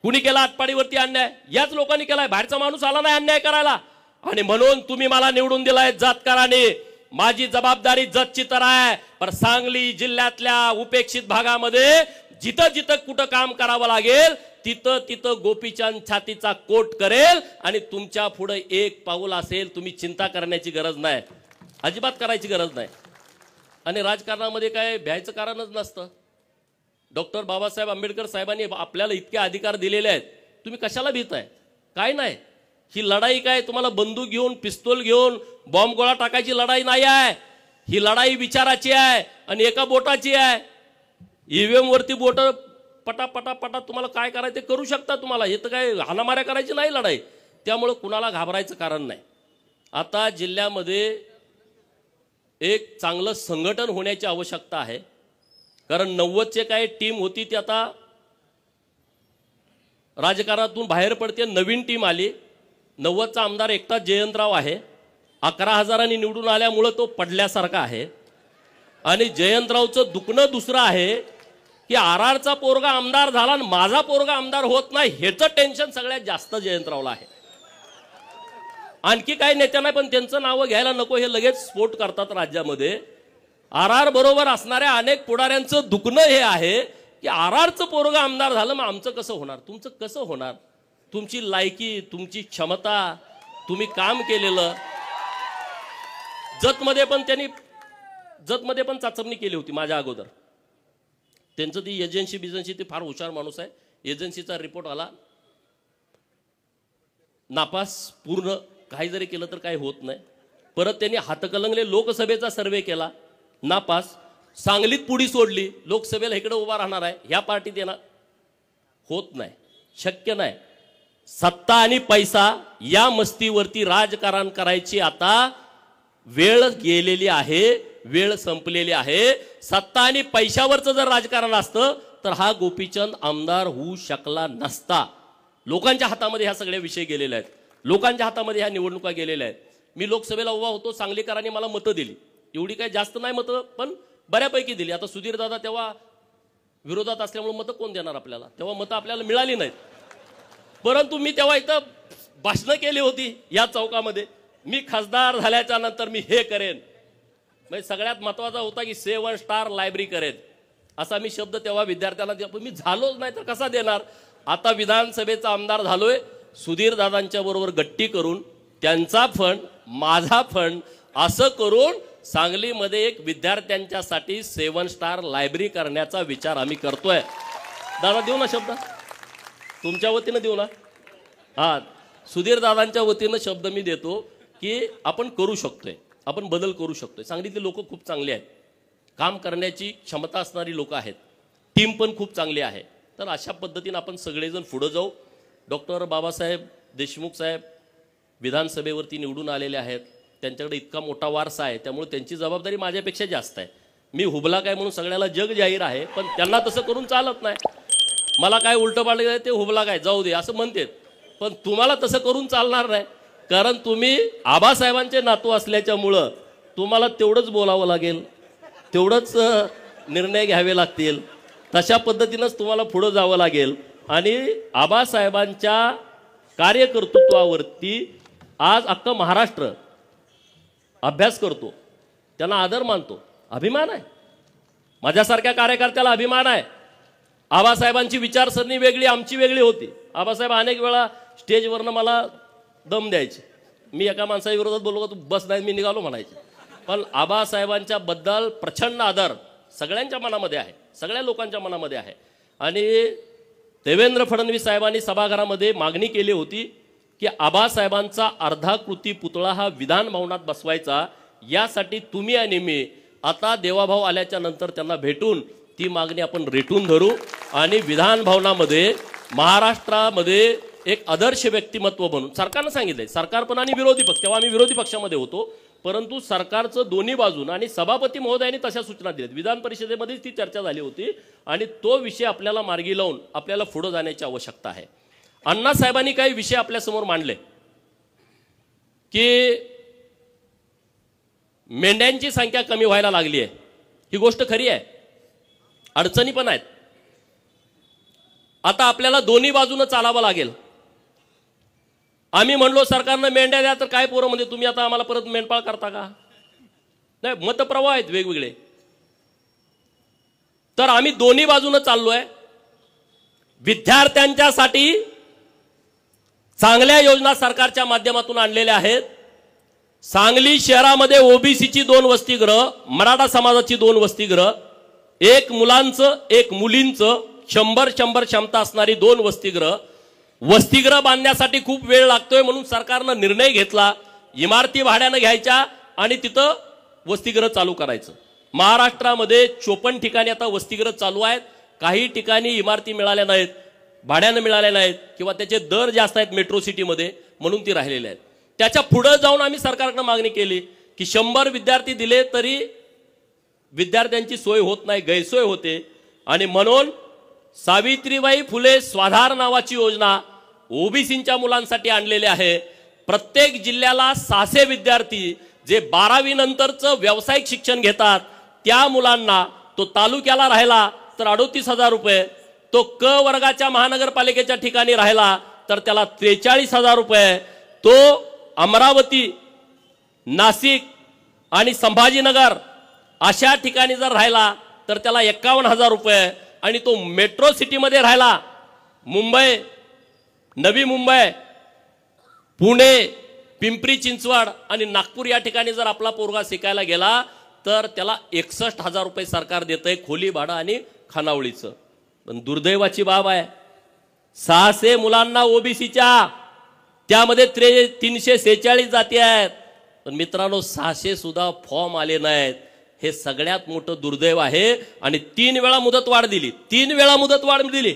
कुणी केला आटपाडीवरती अन्याय, याच लोकांनी केलाय. बाहेरचा माणूस आला नाही अन्याय करायला. आणि म्हणून तुम्ही मला निवडून दिलाय जातकरांनी. माझी जबाबदारी जतची तर आहे, पण सांगली जिल्ह्यातल्या उपेक्षित भागामध्ये जिथं जिथं कुठं काम करावं लागेल तिथं तिथं गोपीचंद छातीचा कोट करेल. आणि तुमच्या पुढे एक पाऊल असेल, तुम्ही चिंता करण्याची गरज नाही, अजिबात करायची गरज नाही. आणि राजकारणामध्ये काय भ्यायचं कारणच नसतं. डॉक्टर बाबासाहेब आंबेडकर साहेबांनी आपल्याला इतके अधिकार दिलेले आहेत, तुम्ही कशाला भीताय? काय नाही. ही लढाई काय तुम्हाला बंदूक घेऊन, पिस्तूल घेऊन, बॉम्ब गोळा टाकायची लढाई नाही आहे. ही लढाई विचाराची आहे आणि एका बोटाची आहे. ईव्हीएम वरती बोट पटा पटा पटा तुम्हाला काय करायचं ते करू शकता. तुम्हाला हे तर काय हाणामाऱ्या करायची नाही लढाई. त्यामुळे कुणाला घाबरायचं कारण नाही. आता जिल्ह्यामध्ये एक चांगलं संघटन होण्याची आवश्यकता आहे. कारण 90चे काय टीम होती ती आता राजकारणातून बाहेर पडते, नवीन टीम आली. 90चा आमदार एकटाच जयंतराव आहे. 11,000 निवडून आल्यामुळं तो पडल्यासारखा आहे. आणि जयंतरावचं दुखणं दुसरं आहे की आरआरचा पोरगा आमदार झाला आणि माझा पोरगा आमदार होत नाही, ह्याचं टेन्शन सगळ्यात जास्त जयंतरावला आहे. आणखी काही नेत्यांना पण त्यांचं नावं घ्यायला नको, हे लगेच स्फोट करतात राज्यामध्ये. आरआर बरोबर असणाऱ्या अनेक पुढाऱ्यांचं दुखणं हे आहे की आरआरचं पोरगा आमदार झालं, मग आमचं कसं होणार, तुमचं कसं होणार? तुमची लायकी, तुमची क्षमता, तुम्ही काम केलेलं. जतमध्ये पण चाचपणी केली होती माझ्या अगोदर. त्यांचं ती एजन्सी ते फार हुशार माणूस आहे. एजन्सीचा रिपोर्ट आला नापास पूर्ण. काही जरी केलं तर काही होत नाही. परत त्यांनी हातकलंगले लोकसभेचा सर्वे केला, नापास. सांगलीत पुढी सोडली, लोकसभेला इकडे उभा राहणार आहे, ह्या पार्टीत येणार, होत नाही, शक्य नाही. सत्ता आणि पैसा या मस्तीवरती राजकारण करायची आता वेळ गेलेली आहे, वेळ संपलेली आहे. सत्ता आणि पैशावरचं जर राजकारण असतं तर हा गोपीचंद आमदार होऊ शकला नसता. लोकांच्या हातामध्ये ह्या सगळे विषय गेलेले आहेत, लोकांच्या हातामध्ये ह्या निवडणुका गेलेल्या आहेत. मी लोकसभेला उभा होतो, सांगलीकरांनी मला मतं दिली. एवढी काही जास्त नाही मतं, पण बऱ्यापैकी दिली. आता सुधीर दादा तेव्हा विरोधात असल्यामुळे मतं कोण देणार आपल्याला? तेव्हा मतं आपल्याला मिळाली नाहीत. परंतु मी तेव्हा इथं भाषणं केली होती या चौकामध्ये. मी खासदार झाल्याच्या नंतर मी हे करेन, म्हणजे सगळ्यात महत्वाचा होता की 7 स्टार लायब्ररी करेन, असा मी शब्द तेव्हा विद्यार्थ्यांना दिला. पण मी झालोच नाही तर कसा देणार? आता विधानसभेचा आमदार झालोय, सुधीर दादांच्या बरोबर गट्टी करून त्यांचा फंड, माझा फंड असं करून सांगलीमध्ये एक विद्यार्थ्यांच्यासाठी 7 स्टार लायब्ररी करण्याचा विचार आम्ही करतोय. दादा देऊ ना शब्द, तुमच्या वतीनं देऊ ना? हा, सुधीर दादांच्या वतीनं शब्द मी देतो की आपण करू शकतोय, आपण बदल करू शकतोय. सांगलीतले लोक खूप चांगले आहेत, काम करण्याची क्षमता असणारी लोक आहेत, टीम पण खूप चांगली आहे. तर अशा पद्धतीनं आपण सगळेजण पुढे जाऊ. डॉक्टर बाबासाहेब देशमुख साहेब विधानसभेवरती निवडून आलेले आहेत, त्यांच्याकडे इतका मोठा वारसा आहे, त्यामुळे त्यांची जबाबदारी माझ्यापेक्षा जास्त आहे. मी हुबला काय म्हणून सगळ्याला जग जाहीर आहे, पण त्यांना तसं करून चालत नाही. मला काय उलटं पालटं आहे ते हुबला काय जाऊ दे असं म्हणतात, पण तुम्हाला तसं करून चालणार नाही. कारण तुम्ही आबासाहेबांचे नातू असल्याच्यामुळं तुम्हाला तेवढंच बोलावं लागेल, तेवढंच निर्णय घ्यावे लागतील, तशा पद्धतीनंच तुम्हाला पुढं जावं लागेल. आणि आबासाहेबांच्या कार्यकर्तृत्वावरती आज अख्खं महाराष्ट्र अभ्यास करतो, त्यांना आदर मानतो, अभिमान आहे. माझ्यासारख्या कार्यकर्त्याला अभिमान आहे. आबासाहेबांची विचारसरणी वेगळी, आमची वेगळी होती. आबासाहेब अनेक वेळा स्टेजवरनं मला दम द्यायचे. मी एका माणसाच्या विरोधात बोललो का तू बस नाही मी निघालो म्हणायचे. पण आबासाहेबांच्या बद्दल प्रचंड आदर सगळ्यांच्या मनामध्ये आहे, सगळ्या लोकांच्या मनामध्ये आहे. आणि देवेंद्र फडणवीस साहेबांनी सभागृहामध्ये मागणी केली होती की आबासाहेबांचा अर्धा कृती पुतळा हा विधान भवनात बसवायचा, यासाठी तुम्ही आणि मी आता देवाभाऊ आल्याच्या नंतर त्यांना भेटून ती मागणी आपण रेटून धरू आणि विधान भवनामध्ये महाराष्ट्रामध्ये एक आदर्श व्यक्तिमत्व बनून, सरकारनं सांगितलंय, सरकार पण आणि विरोधी पक्ष, तेव्हा आम्ही विरोधी पक्षामध्ये होतो, परंतु सरकारचं दोन्ही बाजून आणि सभापती महोदयांनी तशा सूचना दिल्यात, विधान परिषदेमध्येच ती चर्चा झाली होती आणि तो विषय आपल्याला मार्गी लावून आपल्याला पुढे जाण्याची आवश्यकता आहे. अण्णासाहेबांनी काही विषय आपल्यासमोर मांडले की मेंढ्यांची संख्या कमी व्हायला लागली आहे, ही गोष्ट खरी आहे, अडचणी पण आहेत. आता आपल्याला दोन्ही बाजूने चालावं लागेल. आम्ही म्हणलो सरकारनं मेंढ्या द्या, तर काय पोरं म्हणजे तुम्ही आता आम्हाला परत मेंढपाळ करता का? नाही, मतप्रवाह आहेत वेगवेगळे. तर आम्ही दोन्ही बाजूने चाललोय. विद्यार्थ्यांच्यासाठी चांगल्या योजना सरकारच्या माध्यमातून आणलेल्या आहेत. सांगली शहरामध्ये ओबीसीची 2 वसतिगृह, मराठा समाजाची 2 वसतिगृह, एक मुलांचं एक मुलींचं 100 क्षमता असणारी 2 वसतिगृह. वसतिगृह बांधण्यासाठी खूप वेळ लागतोय म्हणून सरकारनं निर्णय घेतला इमारती भाड्यानं घ्यायच्या आणि तिथं वसतिगृह चालू करायचं. महाराष्ट्रामध्ये 54 ठिकाणी आता वसतिगृह चालू आहेत. काही ठिकाणी इमारती मिळाल्या नाहीत, भाड्यानं मिळाल्या नाहीत किंवा त्याचे दर जास्त आहेत मेट्रो सिटीमध्ये, म्हणून ती राहिलेली आहेत. त्याच्या पुढे जाऊन आम्ही सरकारकडे मागणी केली की 100 विद्यार्थी दिले तरी विद्यार्थ्यांची सोय होत नाही, गैरसोय होते. आणि म्हणून सावित्रीबाई फुले स्वाधार नावाची योजना ओबीसींच्या मुलांसाठी आणलेली आहे. प्रत्येक जिल्ह्याला 600 विद्यार्थी जे 12वी नंतरचं व्यावसायिक शिक्षण घेतात त्या मुलांना, तो तालुक्याला राहिला तर 38,000 रुपये, तो क वर्गाच्या महानगरपालिकेच्या ठिकाणी राहिला तर त्याला 43,000 रुपये, तो अमरावती, नाशिक आणि संभाजीनगर अशा ठिकाणी जर राहिला तर त्याला 51,000 रुपये, आणि तो मेट्रो सिटीमध्ये राहिला, मुंबई, नवी मुंबई, पुणे, पिंपरी चिंचवड आणि नागपूर या ठिकाणी जर आपला पोरगा शिकायला गेला तर त्याला 61,000 रुपये सरकार देतंय खोली भाडं आणि खानावळीचं. पण दुर्दैवाची बाब आहे, 600 मुलांना ओबीसीच्या, त्यामध्ये 346 जाती आहेत, पण मित्रांनो 600 सुद्धा फॉर्म आले नाहीत. हे सगळ्यात मोठं दुर्दैव आहे. आणि 3 वेळा मुदतवाढ दिली, 3 वेळा मुदतवाढ दिली.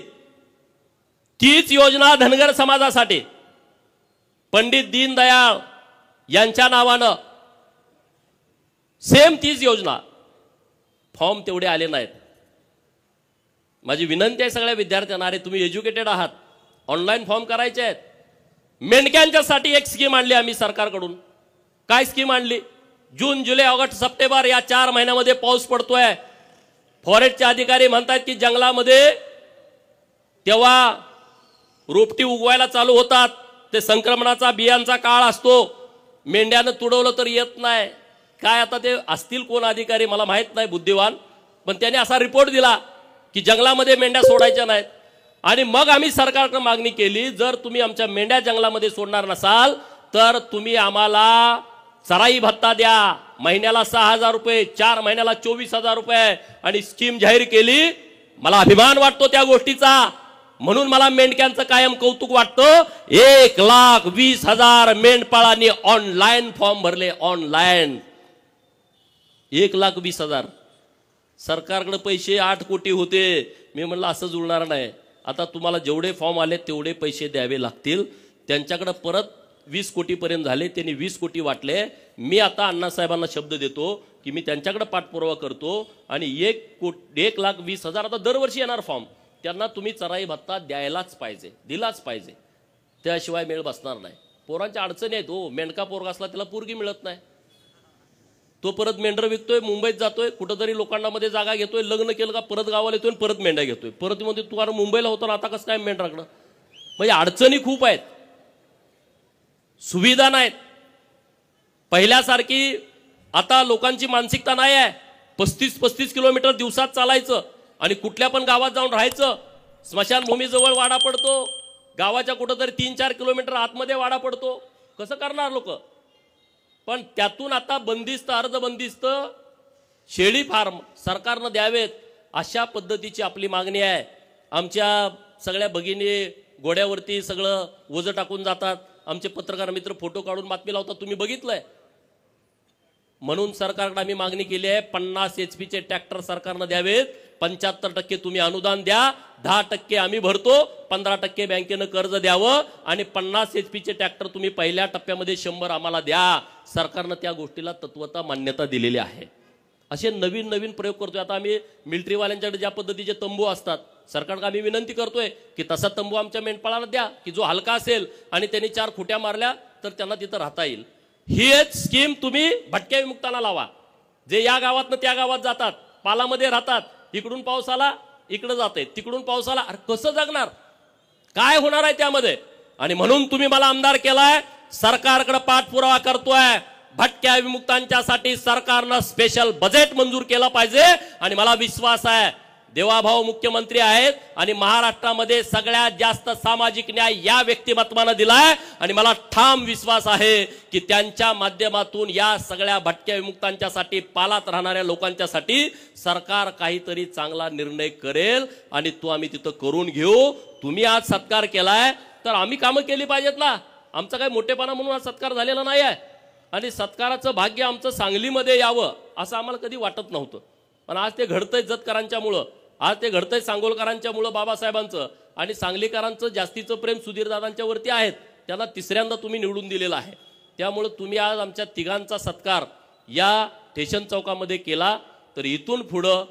तीच योजना धनगर समाजासाठी पंडित दीनदयाळ यांच्या नावानं सेम तीच योजना, फॉर्म तेवढे आले नाहीत. माझी विनंती आहे सगळ्या विद्यार्थ्यांना, अरे तुम्ही एज्युकेटेड आहात, ऑनलाईन फॉर्म करायचे आहेत. मेंढक्यांच्यासाठी एक स्कीम आणली आम्ही सरकारकडून. काय स्कीम आणली? जून, जुलै, ऑगस्ट, सप्टेंबर या 4 महिन्यामध्ये पाऊस पडतोय. फॉरेस्टचे अधिकारी म्हणतात की जंगलामध्ये तेव्हा रोपटी उगवायला चालू होतात, ते संक्रमणाचा बियांचा काळ असतो, मेंढ्यानं तुडवलं तर येत नाही. काय आता ते असतील कोण अधिकारी मला माहित नाही, बुद्धिवान, पण त्याने असा रिपोर्ट दिला की जंगलामध्ये मेंढ्या सोडायच्या नाहीत. आणि मग आम्ही सरकारकडे मागणी केली, जर तुम्ही आमच्या मेंढ्या जंगलामध्ये सोडणार नसाल तर तुम्ही आम्हाला चराई भत्ता द्या, महिन्याला 6,000 रुपये, 4 महिन्याला 24,000 रुपये, आणि स्कीम जाहीर केली. मला अभिमान वाटतो त्या गोष्टीचा, म्हणून मला मेंढक्यांचं कायम कौतुक वाटतं. 1,20,000 मेंढपाळांनी ऑनलाईन फॉर्म भरले, ऑनलाईन 1,20,000. सरकारकडे पैसे 8 कोटी होते. मी म्हणलं असं जुळणार नाही, आता तुम्हाला जेवढे फॉर्म आले तेवढे पैसे द्यावे लागतील. त्यांच्याकडे परत 20 कोटीपर्यंत झाले, त्यांनी 20 कोटी वाटले. मी आता अण्णासाहेबांना शब्द देतो की मी त्यांच्याकडे पाठपुरावा करतो आणि 1,20,000 आता दरवर्षी येणार फॉर्म, त्यांना तुम्ही चराई भत्ता द्यायलाच पाहिजे, दिलाच पाहिजे, त्याशिवाय मेळ बसणार नाही. पोरांच्या अडचणी आहेत हो. मेंढका पोरगा असला त्याला पोरगी मिळत नाही, तो परत मेंढर विकतोय, मुंबईत जातोय, कुठंतरी लोकांमध्ये जागा घेतोय, लग्न केलं का परत गावाला येतोय, परत मेंढ्या घेतोय, परत म्हणते तू कारण मुंबईला होतो ना, आता कसं काय मेंढराकडं. म्हणजे अडचणी खूप आहेत, सुविधा नाहीत. पहिल्यासारखी आता लोकांची मानसिकता नाही आहे. 35-35 किलोमीटर दिवसात चालायचं आणि कुठल्या पण गावात जाऊन राहायचं. स्मशानभूमीजवळ वाडा पडतो, गावाच्या कुठंतरी 3-4 किलोमीटर आतमध्ये वाडा पडतो. कसं करणार लोक? पण त्यातून आता बंदिस्त, अर्धबंदिस्त शेळी फार्म सरकारनं द्यावेत, अशा पद्धतीची आपली मागणी आहे. आमच्या सगळ्या भगिनी घोड्यावरती सगळं ओझं टाकून जातात, आमचे पत्रकार मित्र फोटो काढून बातमी लावतात, तुम्ही बघितलंय. म्हणून सरकारकडे आम्ही मागणी केली आहे, 50 HP चे ट्रॅक्टर सरकारनं द्यावेत. 75% तुम्ही अनुदान द्या, 10% आम्ही भरतो, 15% बँकेनं कर्ज द्यावं आणि 50 HP चे ट्रॅक्टर तुम्ही पहिल्या टप्प्यामध्ये 100 आम्हाला द्या. सरकारनं त्या गोष्टीला तत्वता मान्यता दिलेली आहे. असे नवीन नवीन प्रयोग करतोय. आता आम्ही मिलिटरीवाल्यांच्याकडे ज्या पद्धतीचे तंबू असतात, सरकारला आम्ही विनंती करतोय की तसा तंबू आमच्या मेंढपाळाला द्या, की जो हलका असेल आणि त्यांनी 4 खुट्या मारल्या तर त्यांना तिथं राहता येईल. ही एक स्कीम तुम्ही भटक्या विमुक्तांना लावा, जे या गावातनं त्या गावात जातात, पालामध्ये राहतात. इकडून पाऊस आला इकडे जाते, तिकडून पाऊस आला, अरे कसं जगणार, काय होणार आहे त्यामध्ये. आणि म्हणून तुम्ही मला आमदार केलाय, सरकारकडे पाठपुरावा करतोय. भटक्या विमुक्तांच्यासाठी सरकारनं स्पेशल बजेट मंजूर केलं पाहिजे. आणि मला विश्वास आहे देवाभाऊ मुख्यमंत्री आहेत आणि महाराष्ट्रामध्ये सगळ्यात जास्त सामाजिक न्याय या व्यक्तिमत्वानं दिलाय. आणि मला ठाम विश्वास आहे की त्यांच्या माध्यमातून या सगळ्या भटक्या विमुक्तांच्यासाठी, पालात राहणाऱ्या लोकांच्यासाठी सरकार काहीतरी चांगला निर्णय करेल आणि तो आम्ही तिथं करून घेऊ. तुम्ही आज सत्कार केलाय तर आम्ही कामं केली पाहिजेत ना. आमचा काही मोठेपणा म्हणून आज सत्कार झालेला नाही आहे. आणि सत्काराचं भाग्य आमचं सांगलीमध्ये यावं असं आम्हाला कधी वाटत नव्हतं, पण आज ते घडतंय जतकरांच्यामुळं, आज ते घडतंय सांगोलकरांच्यामुळं, बाबासाहेबांचं आणि सांगलीकरांचं जास्तीचं प्रेम सुधीरदादांच्या वरती आहेत. त्यांना तिसऱ्यांदा तुम्ही निवडून दिलेला आहे. त्यामुळं तुम्ही आज आमच्या तिघांचा सत्कार या स्टेशन चौकामध्ये केला. तर इथून पुढं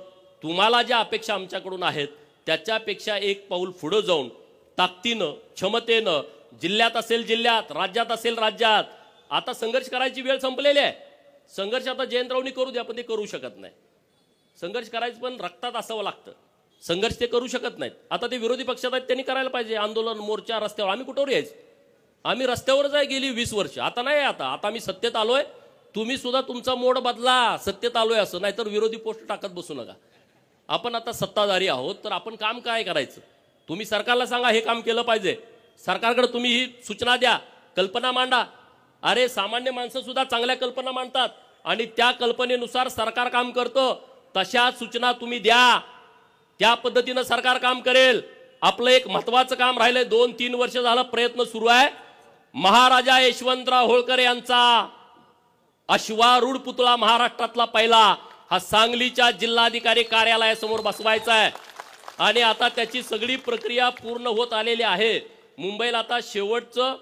तुम्हाला ज्या अपेक्षा आमच्याकडून आहेत त्याच्यापेक्षा एक पाऊल पुढं जाऊन ताकदीनं, क्षमतेनं, जिल्ह्यात असेल जिल्ह्यात, राज्यात असेल राज्यात, आता संघर्ष करायची वेळ संपलेली आहे. संघर्ष आता जयंतरावनी करू द्या, पण ते करू शकत नाही. संघर्ष करायचं पण रक्तात असावं लागतं. संघर्ष ते करू शकत नाहीत. आता ते विरोधी पक्षात आहेत, त्यांनी करायला पाहिजे आंदोलन, मोर्चा, रस्त्यावर. आम्ही कुठवर यायचं, आम्ही रस्त्यावरच आहे गेली 20 वर्ष. आता नाही, आता आम्ही सत्तेत आलोय. तुम्ही सुद्धा तुमचा मोड बदला, सत्तेत आलोय असं, नाहीतर विरोधी पोस्ट टाकत बसू नका. आपण आता सत्ताधारी आहोत, तर आपण काम काय करायचं, तुम्ही सरकारला सांगा हे काम केलं पाहिजे. सरकारकडे तुम्ही ही सूचना द्या, कल्पना मांडा. अरे सामान्य माणसं सुद्धा चांगल्या कल्पना मांडतात आणि त्या कल्पनेनुसार सरकार काम करतं. तशा सूचना तुम्ही द्या, त्या पद्धतीनं सरकार काम करेल. आपलं एक महत्वाचं काम राहिलंय, 2-3 वर्ष झालं प्रयत्न सुरू आहे. महाराजा यशवंतराव होळकर यांचा अश्वारूढ पुतळा महाराष्ट्रातला पहिला हा सांगलीच्या जिल्हाधिकारी कार्यालयासमोर बसवायचा आहे. आणि आता त्याची सगळी प्रक्रिया पूर्ण होत आलेली आहे. मुंबईला आता शेवटचं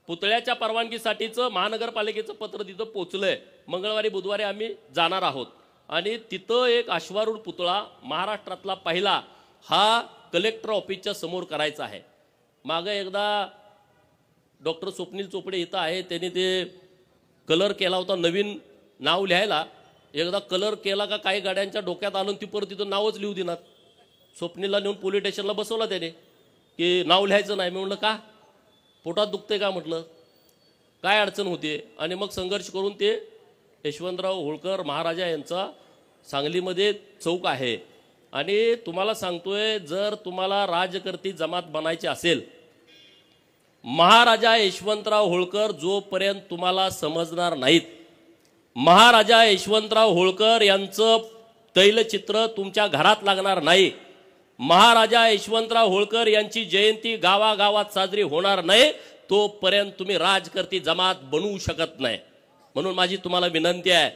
पुतळ्याच्या परवानगीसाठीचं महानगरपालिकेचं पत्र तिथं पोचलंय. मंगळवारी बुधवारी आम्ही जाणार आहोत आणि तिथं एक अश्वारूढ पुतळा महाराष्ट्रातला पहिला हा कलेक्टर ऑफिसच्या समोर करायचा आहे. मागं एकदा डॉक्टर स्वप्नील चोपडे इथं आहे, त्यांनी ते कलर केला होता नवीन नाव लिहायला. एकदा कलर केला का काही गाड्यांच्या डोक्यात आलं, ती परत तिथं नावच लिहू देणार. स्वप्नीलला नेऊन पोलीस स्टेशनला बसवला त्याने की नाव लिहायचं नाही. मी म्हटलं का, पोटात दुखते का, म्हटलं काय अडचण होते. आणि मग संघर्ष करून ते यशवंतराव होळकर महाराजा यांचा सांगलीमध्ये चौक आहे. आणि तुम्हाला सांगतोय, जर तुम्हाला राजकर्ती जमात बनायची असेल, महाराजा यशवंतराव होळकर जोपर्यंत तुम्हाला समजणार नाहीत, महाराजा यशवंतराव होळकर यांचं तैलचित्र तुमच्या घरात लागणार नाही, महाराजा यशवंतराव होळकर यांची जयंती गावागावात साजरी होणार नाही, तोपर्यंत तुम्ही राजकर्ती जमात बनवू शकत नाही. म्हणून माझी तुम्हाला विनंती आहे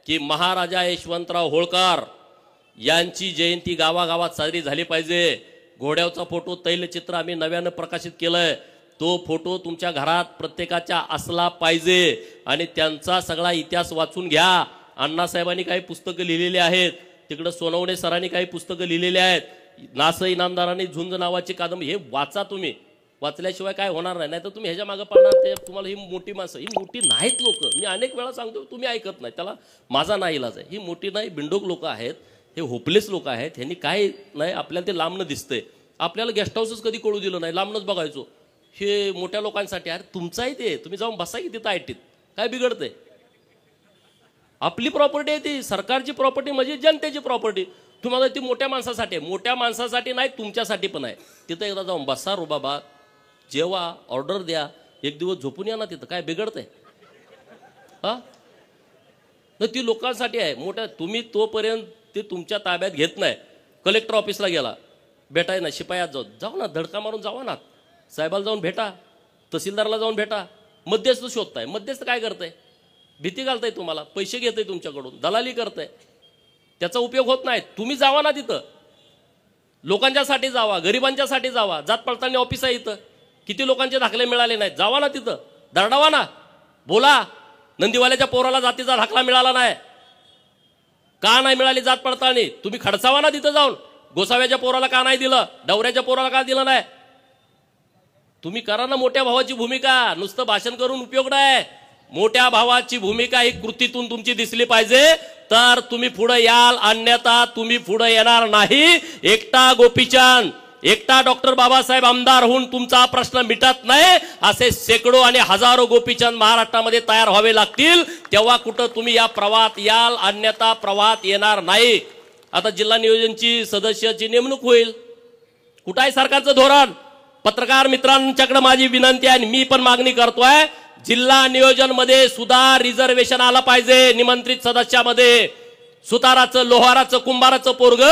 की महाराजा यशवंतराव होळकर यांची जयंती गावागावात साजरी झाली पाहिजे. घोड्याचा फोटो तैलचित्र आम्ही नव्यानं प्रकाशित केलंय, तो फोटो तुमच्या घरात प्रत्येकाच्या असला पाहिजे. आणि त्यांचा सगळा इतिहास वाचून घ्या. अण्णासाहेबांनी काही पुस्तकं लिहिलेली आहेत, तिकडं सोनवणे सरांनी काही पुस्तकं लिहिलेली आहेत, नास इनामदारांनी झुंज नावाची कादंबरी, हे वाचा तुम्ही. वाचल्याशिवाय काय होणार नाही. तर तुम्ही ह्याच्या मागे पाहणार, ते तुम्हाला ही मोठी माणसं, ही मोठी नाहीत लोक. मी अनेक वेळा सांगतो, तुम्ही ऐकत नाही, त्याला माझा नाही इलाज आहे. ही मोठी नाही, बिंडोक लोक आहेत, हे होपलेस लोक आहेत. ह्यांनी काय नाही, आपल्याला ते लांबनं दिसतंय. आपल्याला गेस्ट हाऊसच कधी कळू दिलं नाही, लांबनंच बघायचो. हे मोठ्या लोकांसाठी, अरे तुमचाही ते, तुम्ही जाऊन बसा की तिथं आयटीत, काय बिघडतंय. आपली प्रॉपर्टी आहे ती, सरकारची प्रॉपर्टी म्हणजे जनतेची प्रॉपर्टी. तुम्हाला ती मोठ्या माणसासाठी आहे, मोठ्या माणसासाठी नाही, तुमच्यासाठी पण आहे. तिथं एकदा जाऊन बसा रो बाबा, जेवा, ऑर्डर द्या, एक दिवस झोपून या ना, तिथं काय बिघडतंय. हा न, ती लोकांसाठी आहे मोठ्या. तुम्ही तोपर्यंत ते तुमच्या ताब्यात घेत नाही. कलेक्टर ऑफिसला गेला, भेटाय ना, शिपायात जाऊ ना, धडका मारून जावा ना, साहेबाला जाऊन भेटा, तहसीलदारला जाऊन भेटा. मध्यस्थ शोधताय, मध्यस्थ काय करताय? भीती घालताय तुम्हाला, पैसे घेताय तुमच्याकडून, दलाली करताय, त्याचा उपयोग होत नाही. तुम्ही जावा ना तिथं, लोकांच्यासाठी जावा, गरिबांच्यासाठी जावा. जात पडताळणी ऑफिस आहे इथं, किती लोकांचे दाखले मिळाले नाहीत, जावा ना तिथं, दरडावा ना, बोला. नंदीवाल्याच्या पोराला जातीचा दाखला मिळाला नाही, का नाही मिळाली जात पडताळणी? तुम्ही खडसावा ना तिथं जाऊन. गोसाव्याच्या पोराला का नाही दिलं, डवऱ्याच्या पोराला का दिलं नाही? तुम्ही करा ना मोठ्या भावाची भूमिका, नुसतं भाषण करून उपयोग नाही. मोठ्या भावाची भूमिका ही कृतीतून तुमची दिसली पाहिजे, तर तुम्ही पुढे याल, अन्यथा तुम्ही पुढे येणार नाही. एकटा गोपीचंद, एकटा डॉक्टर बाबासाहेब आमदार होऊन तुमचा प्रश्न मिटत नाही. असे शेकडो आणि हजारो गोपीचंद महाराष्ट्रामध्ये तयार व्हावे लागतील, तेव्हा कुठं तुम्ही या प्रवाहात याल, अन्यथा प्रवाहात येणार नाही. आता जिल्हा नियोजनची सदस्याची नेमणूक होईल, कुठं आहे सरकारचं धोरण? पत्रकार मित्रांच्याकडे माझी विनंती आहे, मी पण मागणी करतोय, जिल्हा नियोजन मध्ये सुद्धा रिझर्वेशन आलं पाहिजे. निमंत्रित सदस्यामध्ये सुताराचं, लोहाराचं, कुंभाराचं पोरग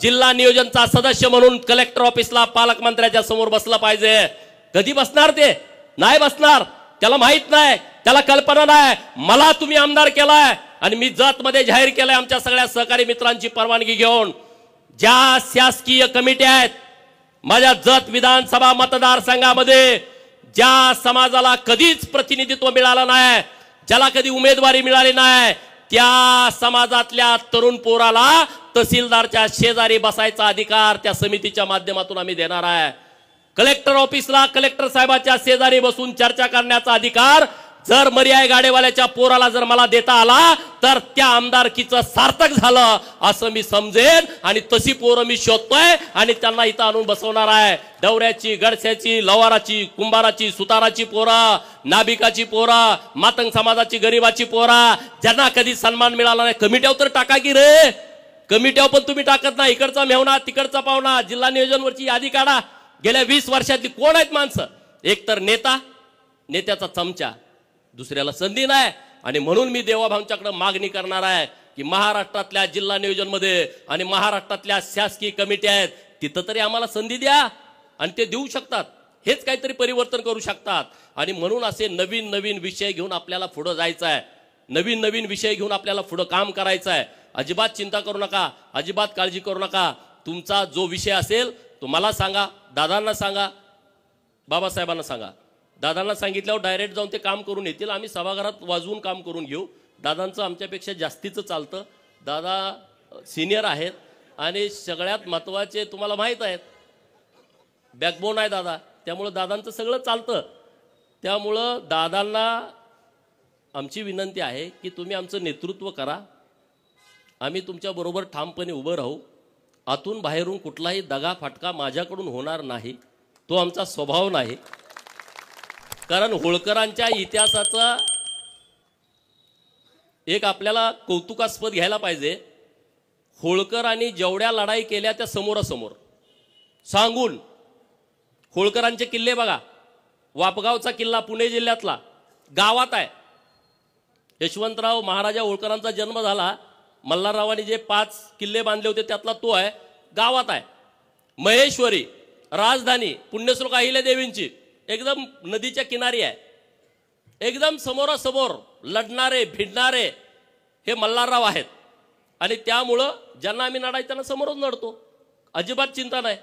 जिल्हा नियोजनचा सदस्य म्हणून कलेक्टर ऑफिसला पालकमंत्र्याच्या समोर बसलं पाहिजे. कधी बसणार? ते नाही बसणार, त्याला माहित नाही, त्याला कल्पना नाही. मला तुम्ही आमदार केलाय आणि मी जत मध्ये जाहीर केलंय आमच्या सगळ्या सहकारी मित्रांची परवानगी घेऊन. ज्या शासकीय कमिटी आहेत माझ्या जत विधानसभा मतदारसंघामध्ये, ज्या समाजाला कधीच प्रतिनिधित्व मिळालं नाही, ज्याला कधी उमेदवारी मिळाली नाही, त्या समाजातल्या तरुण पोराला तहसीलदारच्या शेजारी बसायचा अधिकार त्या समितीच्या माध्यमातून आम्ही देणार आहे. कलेक्टर ऑफिसला कलेक्टर साहेबाच्या शेजारी बसून चर्चा करण्याचा अधिकार जर मर्याय गाडेवाल्याच्या पोराला जर मला देता आला, तर त्या आमदारकीचं सार्थक झालं असं मी समजेन. आणि तशी पोरं मी शोधतोय आणि त्यांना इथं आणून बसवणार आहे. डवऱ्याची, गडस्याची, लवाराची, कुंभाराची, सुताराची पोरं, नाभिकाची पोरं, मातंग समाजाची, गरीबाची पोरं, ज्यांना कधी सन्मान मिळाला नाही. कमिट्यावर तर टाका की रे, कमिट्यावर पण तुम्ही टाकत नाही. इकडचा मेहना, तिकडचा पाहुणा, जिल्हा नियोजनवरची यादी काढा. गेल्या 20 वर्षातली कोण आहेत माणसं? एक तर नेता, नेत्याचा चमचा, दुसऱ्याला संधी नाही. आणि म्हणून मी देवाभाऊंच्याकडे मागणी करणार आहे की महाराष्ट्रातल्या जिल्हा नियोजन मध्ये आणि महाराष्ट्रातल्या शासकीय कमिटी आहेत, तिथं तरी आम्हाला संधी द्या. आणि ते देऊ शकतात, हेच काहीतरी परिवर्तन करू शकतात. आणि म्हणून असे नवीन नवीन विषय घेऊन आपल्याला पुढे जायचं आहे, नवीन नवीन विषय घेऊन आपल्याला पुढे काम करायचं आहे. अजिबात चिंता करू नका, अजिबात काळजी करू नका. तुमचा जो विषय असेल तो मला सांगा, दादांना सांगा, बाबासाहेबांना सांगा. दादांना सांगितल्यावर डायरेक्ट जाऊन ते काम करून येतील. आम्ही सभागृहात वाजवून काम करून घेऊ. दादांचं आमच्यापेक्षा जास्तीचं चालतं. दादा सिनियर आहेत आणि सगळ्यात महत्त्वाचे तुम्हाला माहीत आहेत, बॅकबोन आहे दादा, त्यामुळं दादांचं सगळं चालतं. त्यामुळं दादांना आमची विनंती आहे की तुम्ही आमचं नेतृत्व करा, आम्ही तुमच्याबरोबर ठामपणे उभं राहू. आतून बाहेरून कुठलाही दगा फाटका माझ्याकडून होणार नाही, तो आमचा स्वभाव नाही. कारण होळकरांच्या इतिहासाचा एक आपल्याला कौतुकास्पद घ्यायला पाहिजे. होळकरांनी जेवढ्या लढाई केल्या त्या समोरासमोर सांगून. होळकरांचे किल्ले बघा, वापगावचा किल्ला पुणे जिल्ह्यातला गावात आहे. यशवंतराव महाराजा होळकरांचा जन्म झाला, मल्हाररावांनी जे 5 किल्ले बांधले होते त्यातला तो आहे, गावात आहे. महेश्वरी राजधानी पुण्यश्लोक अहिल्यादेवींची एकदम नदीच्या किनारी आहे. एकदम समोरासमोर लढणारे भिडणारे हे मल्हारराव आहेत. आणि त्यामुळं ज्यांना आम्ही लढाय त्यांना समोरच लढतो, अजिबात चिंता नाही.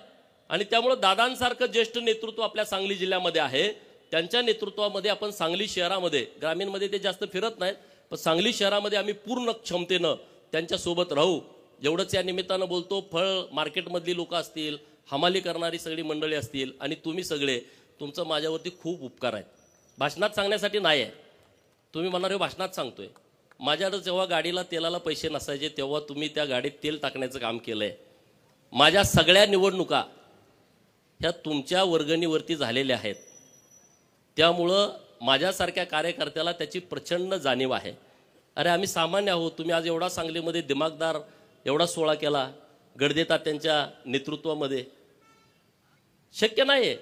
आणि त्यामुळं दादांसारखं ज्येष्ठ नेतृत्व आपल्या सांगली जिल्ह्यामध्ये आहे. त्यांच्या नेतृत्वामध्ये आपण सांगली शहरामध्ये, ग्रामीणमध्ये ते जास्त फिरत नाहीत, पण सांगली शहरामध्ये आम्ही पूर्ण क्षमतेनं त्यांच्यासोबत राहू. एवढंच या निमित्तानं बोलतो. फळ मार्केटमधली लोक असतील, हमाली करणारी सगळी मंडळी असतील, आणि तुम्ही सगळे, तुमचं माझ्यावरती खूप उपकार आहेत. भाषणात सांगण्यासाठी नाही आहे, तुम्ही म्हणणार हे भाषणात सांगतोय. माझ्याकडे जेव्हा गाडीला तेलाला पैसे नसायचे तेव्हा तुम्ही त्या गाडीत तेल टाकण्याचं काम केलं आहे. माझ्या सगळ्या निवडणुका ह्या तुमच्या वर्गणीवरती झालेल्या आहेत. त्यामुळं माझ्यासारख्या कार्यकर्त्याला त्याची प्रचंड जाणीव आहे. अरे आम्ही सामान्य आहोत. तुम्ही आज एवढा सांगलीमध्ये दिमागदार एवढा सोहळा केला गडदेतात त्यांच्या नेतृत्वामध्ये, शक्य नाही आहे.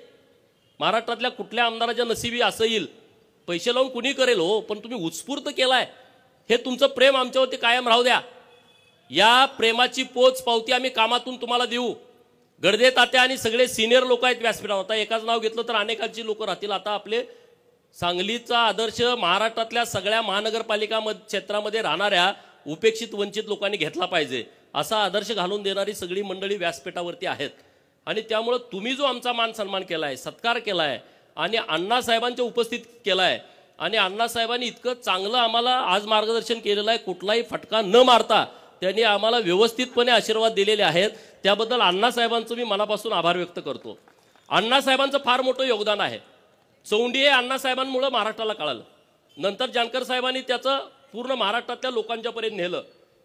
महाराष्ट्रातल्या कुठल्या आमदाराच्या नशिबी असं येईल, पैसे लावून कुणी करेल हो, पण तुम्ही उत्स्फूर्त केलाय. हे तुमचं प्रेम आमच्यावरती कायम राहू द्या. या प्रेमाची पोच पावती आम्ही कामातून तुम्हाला देऊ. गडदे तात्या आणि सगळे सिनियर लोक आहेत व्यासपीठावर. आता एकाच नाव घेतलं तर अनेकांची लोक राहतील. आता आपले सांगलीचा आदर्श महाराष्ट्रातल्या सगळ्या महानगरपालिका क्षेत्रामध्ये राहणाऱ्या उपेक्षित वंचित लोकांनी घेतला पाहिजे, असा आदर्श घालून देणारी सगळी मंडळी व्यासपीठावरती आहेत. आणि त्यामुळं तुम्ही जो आमचा मान सन्मान केलाय, सत्कार केलाय आणि अण्णासाहेबांच्या उपस्थित केलाय आणि अण्णासाहेबांनी इतकं चांगलं आम्हाला आज मार्गदर्शन केलेलं आहे, कुठलाही फटका न मारता त्यांनी आम्हाला व्यवस्थितपणे आशीर्वाद दिलेले आहेत. त्याबद्दल अण्णासाहेबांचं मी मनापासून आभार व्यक्त करतो. अण्णासाहेबांचं फार मोठं योगदान आहे. चौंडी हे अण्णासाहेबांमुळे महाराष्ट्राला कळालं. नंतर जानकर साहेबांनी त्याचं पूर्ण महाराष्ट्रातल्या लोकांच्यापर्यंत नेलं.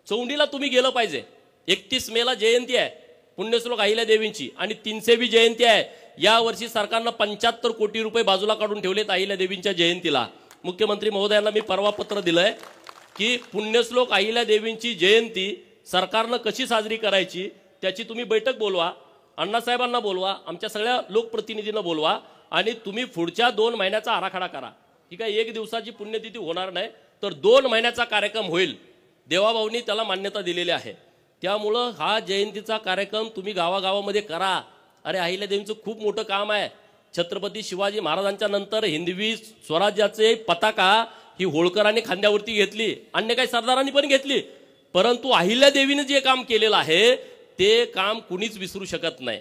चौंडीला तुम्ही गेलं पाहिजे. 31 मेला जयंती आहे पुण्यश्लोक अहिल्या देवींची आणि 300वी जयंती आहे. यावर्षी सरकारनं 75 कोटी रुपये बाजूला काढून ठेवलेत अहिल्या देवींच्या जयंतीला. मुख्यमंत्री महोदयांना मी परवा पत्र दिलंय की पुण्यश्लोक अहिल्या देवींची जयंती सरकारनं कशी साजरी करायची त्याची तुम्ही बैठक बोलवा, अण्णासाहेबांना बोलवा, आमच्या सगळ्या लोकप्रतिनिधींना बोलवा आणि तुम्ही पुढच्या 2 महिन्याचा आराखडा करा. ठीक आहे, 1 दिवसाची पुण्यतिथी होणार नाही तर 2 महिन्याचा कार्यक्रम होईल. देवाभाऊंनी त्याला मान्यता दिलेली आहे. त्यामुळं हा जयंतीचा कार्यक्रम तुम्ही गावागावामध्ये करा. अरे अहिल्यादेवींचं खूप मोठं काम आहे. छत्रपती शिवाजी महाराजांच्या नंतर हिंदवी स्वराज्याचे पताका ही होळकरांनी खांद्यावरती घेतली, अन्य काही सरदारांनी पण घेतली, परंतु अहिल्यादेवीने जे काम केलेलं आहे ते काम कुणीच विसरू शकत नाही.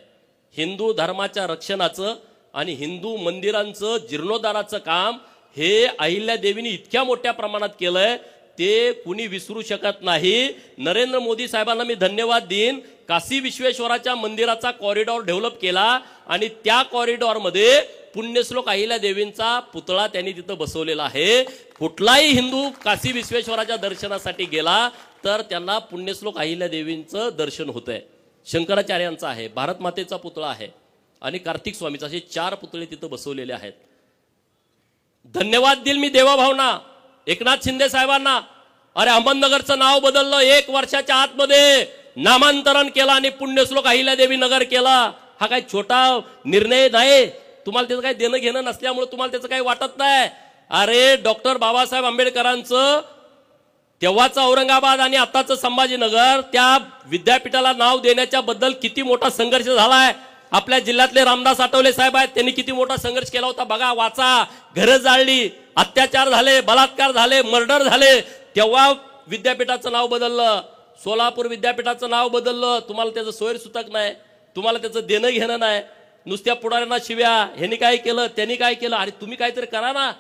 हिंदू धर्माच्या रक्षणाचं आणि हिंदू मंदिरांचं जीर्णोद्धाराचं काम हे अहिल्यादेवीने इतक्या मोठ्या प्रमाणात केलंय ते कुणी विसरू शकत नाही. नरेंद्र मोदी साहेबांना मी धन्यवाद देईन. काशी विश्वेश्वराच्या मंदिराचा कॉरिडॉर डेव्हलप केला आणि त्या कॉरिडॉरमध्ये पुण्यश्लोक अहिल्यादेवींचा पुतळा त्यांनी तिथं बसवलेला आहे. कुठलाही हिंदू काशी विश्वेश्वराच्या दर्शनासाठी गेला तर त्यांना पुण्यश्लोक अहिल्यादेवींचं दर्शन होतंय. शंकराचार्यांचा आहे, भारत मातेचा पुतळा आहे आणि कार्तिक स्वामीचा, असे 4 पुतळे तिथं बसवलेले आहेत. धन्यवाद देईल मी देवाभावना, एकनाथ शिंदे साहेबांना. अरे अहमदनगरचं नाव बदललं, 1 वर्षाच्या आतमध्ये नामांतरण केलं आणि पुण्यश्लोक अहिल्यादेवी नगर केला. हा काही छोटा निर्णय नाही. तुम्हाला त्याचं काही देणं घेणं नसल्यामुळे तुम्हाला त्याचं काही वाटत नाही. अरे डॉक्टर बाबासाहेब आंबेडकरांचं तेव्हाचं औरंगाबाद आणि आताचं संभाजीनगर त्या विद्यापीठाला नाव देण्याच्या बद्दल किती मोठा संघर्ष झालाय. आपल्या जिल्ह्यातले रामदास आठवले साहेब आहेत, त्यांनी किती मोठा संघर्ष केला होता बघा. वाचा, घरं जाळली, अत्याचार झाले, बलात्कार झाले, मर्डर झाले, तेव्हा विद्यापीठाचं नाव बदललं. सोलापूर विद्यापीठाचं नाव बदललं. तुम्हाला त्याचं सोयरसुतक नाही, तुम्हाला त्याचं देणं घेणं नाही. नुसत्या पुढाऱ्यांना शिव्या, ह्यांनी काय केलं, त्यांनी काय केलं. अरे तुम्ही काहीतरी करा ना,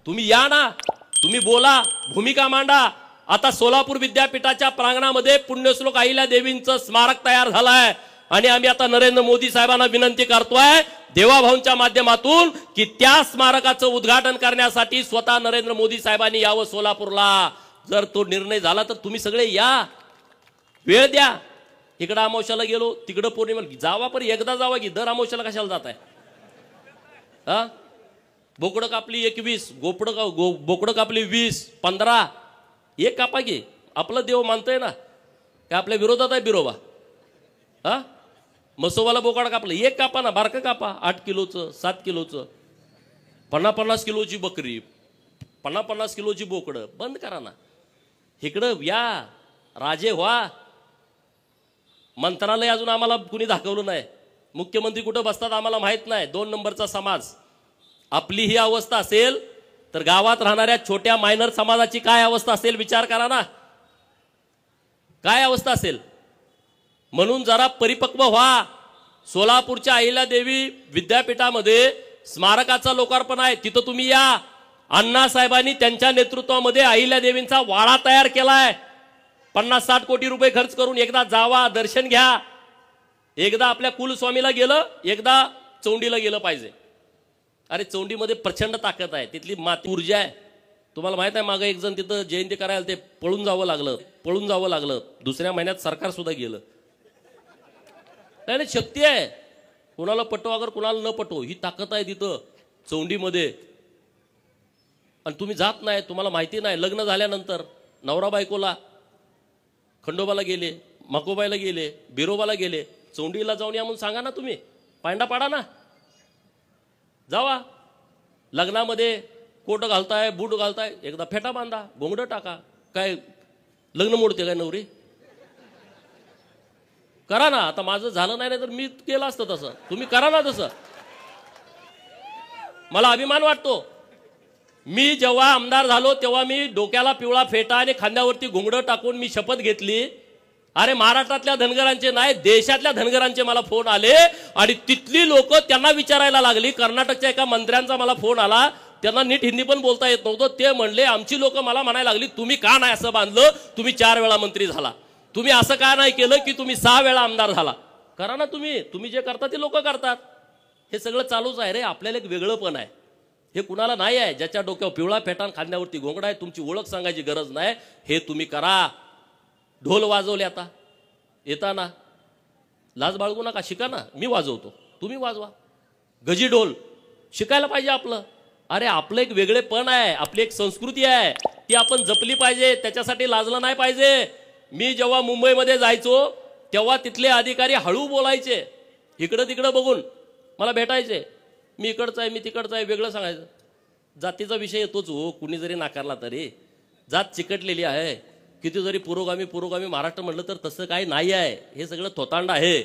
तुम्ही या ना, तुम्ही बोला, भूमिका मांडा. आता सोलापूर विद्यापीठाच्या प्रांगणामध्ये पुण्यश्लोक अहिल्या देवींचं स्मारक तयार झालंय आणि आम्ही आता नरेंद्र मोदी साहेबांना विनंती करतोय देवाभाऊंच्या माध्यमातून की त्या स्मारकाचं उद्घाटन करण्यासाठी स्वतः नरेंद्र मोदी साहेबांनी यावं सोलापूरला. जर तो निर्णय झाला तर तुम्ही सगळे या, वेळ द्या. इकडं अमावस्याला गेलो, तिकडं पौर्णिमेला जावा, पण एकदा जावा की दर अमावस्याला कशाला जात आहे. हा, बोकडं कापली 21, बोकडं कापली 20, 15, एक कापा की. आपलं देव मानतोय ना, काय आपल्या विरोधात आहे बिरोबा. हा, मसोबाला बोकाड कापलं, एक कापा ना, बारकं कापा. 8 किलोचं, 7 किलोचं, 50-50 किलोची बकरी, 50-50 किलोची बोकडं बंद करा ना. इकडं या, राजे व्हा. मंत्रालय अजून आम्हाला कुणी दाखवलं नाही. मुख्यमंत्री कुठं बसतात आम्हाला माहित नाही. 2 नंबरचा समाज. आपली ही अवस्था असेल तर गावात राहणाऱ्या छोट्या मायनर समाजाची काय अवस्था असेल विचार करा ना, काय अवस्था असेल. म्हणून जरा परिपक्व व्हा. सोलापूरच्या अहिल्यादेवी विद्यापीठामध्ये स्मारकाचं लोकार्पण आहे, तिथं तुम्ही या. अण्णासाहेबांनी त्यांच्या नेतृत्वामध्ये अहिल्यादेवींचा वाडा तयार केलाय. 50-60 कोटी रुपये खर्च करून एकदा जावा, दर्शन घ्या. एकदा आपल्या कुलस्वामीला गेलं, एकदा चौंडीला गेलं पाहिजे. अरे चौंडीमध्ये प्रचंड ताकद आहे, तिथली माती ऊर्जा आहे. तुम्हाला माहित आहे मागे एक जण तिथं जयंती करायला ते पळून जावं लागलं. दुसऱ्या महिन्यात सरकार सुद्धा गेलं. नाही, शक्ती आहे. कुणाला पटो अगर कुणाला न पटो, ही ताकद आहे तिथं चौंडीमध्ये. आणि तुम्ही जात नाही, तुम्हाला माहिती नाही. लग्न झाल्यानंतर नवरा बायकोला खंडोबाला गेले, मकोबाईला गेले, बिरोबाला गेले, चौंडीला जाऊन या म्हणून सांगा ना. तुम्ही पांडा पाडा ना, जावा. लग्नामध्ये कोट घालताय, बूट घालताय, एकदा फेटा बांधा, घोंगडं टाका. काय लग्न मोडते काय नवरी. करा ना. आता माझं झालं नाही तर मी केलं असतं तसं. तुम्ही करा ना तसं. मला अभिमान वाटतो. मी जेव्हा आमदार झालो तेव्हा मी डोक्याला पिवळा फेटा आणि खांद्यावरती घुंगडं टाकून मी शपथ घेतली. अरे महाराष्ट्रातल्या धनगरांचे नाही, देशातल्या धनगरांचे मला फोन आले आणि तिथली लोक त्यांना विचारायला लागली. कर्नाटकच्या एका मंत्र्यांचा मला फोन आला, त्यांना नीट हिंदी पण बोलता येत नव्हतं. ते म्हणले, आमची लोक मला म्हणायला लागली, तुम्ही का नाही असं बांधलं, तुम्ही 4 वेळा मंत्री झाला, तुम्ही असं का नाही केलं की तुम्ही 6 वेळा आमदार झाला. करा ना तुम्ही जे करता ते लोक करतात. हे सगळं चालूच आहे रे. आपल्याला एक वेगळं पण आहे, हे कुणाला नाही आहे. ज्याच्या डोक्यावर पिवळा फेटान खांद्यावरती घोंगडा आहे, तुमची ओळख सांगायची गरज नाही. हे तुम्ही करा. ढोल वाजवले आता येताना, लाज बाळगू नका, शिका ना. मी वाजवतो, तुम्ही वाजवा. गजी ढोल शिकायला पाहिजे आपलं. अरे आपलं एक वेगळेपण आहे, आपली एक संस्कृती आहे, ती आपण जपली पाहिजे. त्याच्यासाठी लाजलं नाही पाहिजे. मी जेव्हा मुंबईमध्ये जायचो तेव्हा तिथले अधिकारी हळू बोलायचे, इकडं तिकडं बघून मला भेटायचे. मी इकडचं आहे, मी तिकडचं आहे, वेगळं सांगायचं. जातीचा विषय येतोच हो, कुणी जरी नाकारला तरी. जात चिकटलेली आहे. किती जरी पुरोगामी महाराष्ट्र म्हटलं तर तसं काही नाही आहे. हे सगळं थोतांड आहे.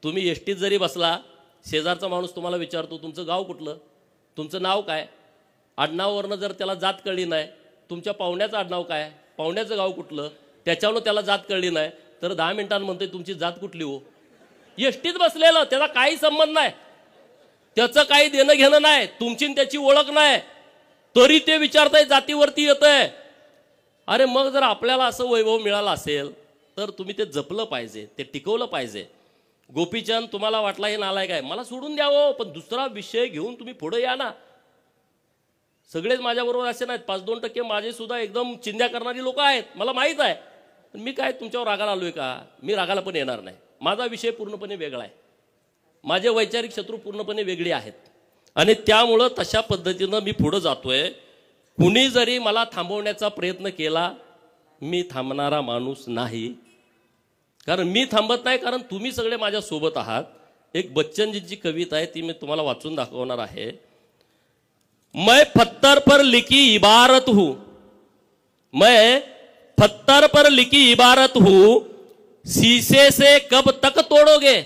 तुम्ही एसटीत जरी बसला, शेजारचा माणूस तुम्हाला विचारतो तुमचं गाव कुठलं, तुमचं नाव काय. आडनावावरनं जर त्याला जात कळली नाही, तुमच्या पाहुण्याचं आडनाव काय, पाहुण्याचं गाव कुठलं, त्याच्यावरून त्याला जात कळली नाही तर 10 मिनिटांनी म्हणतोय तुमची जात कुठली हो. एसटीत बसलेलं, त्याचा काही संबंध नाही, त्याचं काही देणं घेणं नाही, तुमची त्याची ओळख नाही, तरी ते विचारताय, जातीवरती येतंय. अरे मग जर आपल्याला असं वैभव मिळालं असेल तर तुम्ही ते जपलं पाहिजे, ते टिकवलं पाहिजे. गोपीचंद तुम्हाला वाटला हे नालायक आहे, मला सोडून द्यावं, पण दुसरा विषय घेऊन तुम्ही पुढे या ना. सगळेच माझ्याबरोबर असे नाहीत, 5-2% माझे सुद्धा एकदम चिंध्या करणारी लोक आहेत, मला माहीत आहे. पण मी काय तुमच्यावर रागाला आलोय का? मी रागाला पण येणार नाही. माझा विषय पूर्णपणे वेगळा आहे, माझे वैचारिक शत्रू पूर्णपणे वेगळे आहेत आणि त्यामुळं तशा पद्धतीनं मी पुढे जातोय. कुणी जरी मला थांबवण्याचा प्रयत्न केला, मी थांबणारा माणूस नाही. कारण मी थांबत नाही, कारण तुम्ही सगळे माझ्या सोबत आहात. एक बच्चनजींची कविता आहे, ती मी तुम्हाला वाचून दाखवणार आहे. मैं पत्थर पर लिखी इबारत हूं, मैं पत्थर पर लिखी इबारत हूं, शीशे से कब तक तोड़ोगे.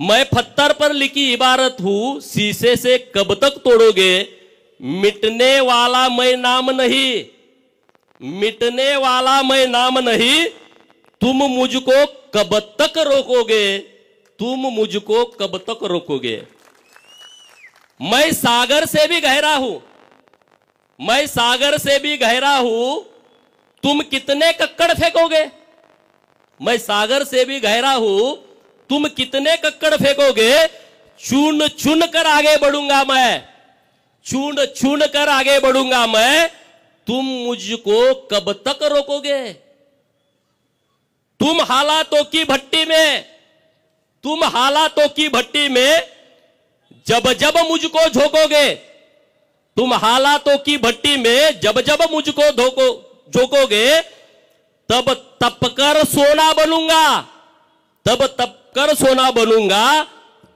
मैं पत्थर पर लिखी इबारत हूं, शीशे से कब तक तोड़ोगे. मिटने वाला मैं नाम नहीं, मिटने वाला मैं नाम नहीं, तुम मुझको कब तक रोकोगे, तुम मुझको कब तक रोकोगे. मैं सागर से भी गहरा हूं, मैं सागर से भी गहरा हूं, तुम कितने कक्कड़ फेंकोगे. मैं सागर से भी गहरा हूं, तुम कितने कक्कड़ फेंकोगे. चून चुन कर आगे बढ़ूंगा मैं, चून चुन कर आगे बढ़ूंगा मैं, तुम मुझको कब तक रोकोगे. तुम हालातों की भट्टी में, तुम हालातों की भट्टी में जब जब मुझको झोंकोगे, तुम हालातों की भट्टी में जब जब मुझको झोंकोगे, तब तपकर सोना बनूंगा, तब तपकर सोना बनूंगा,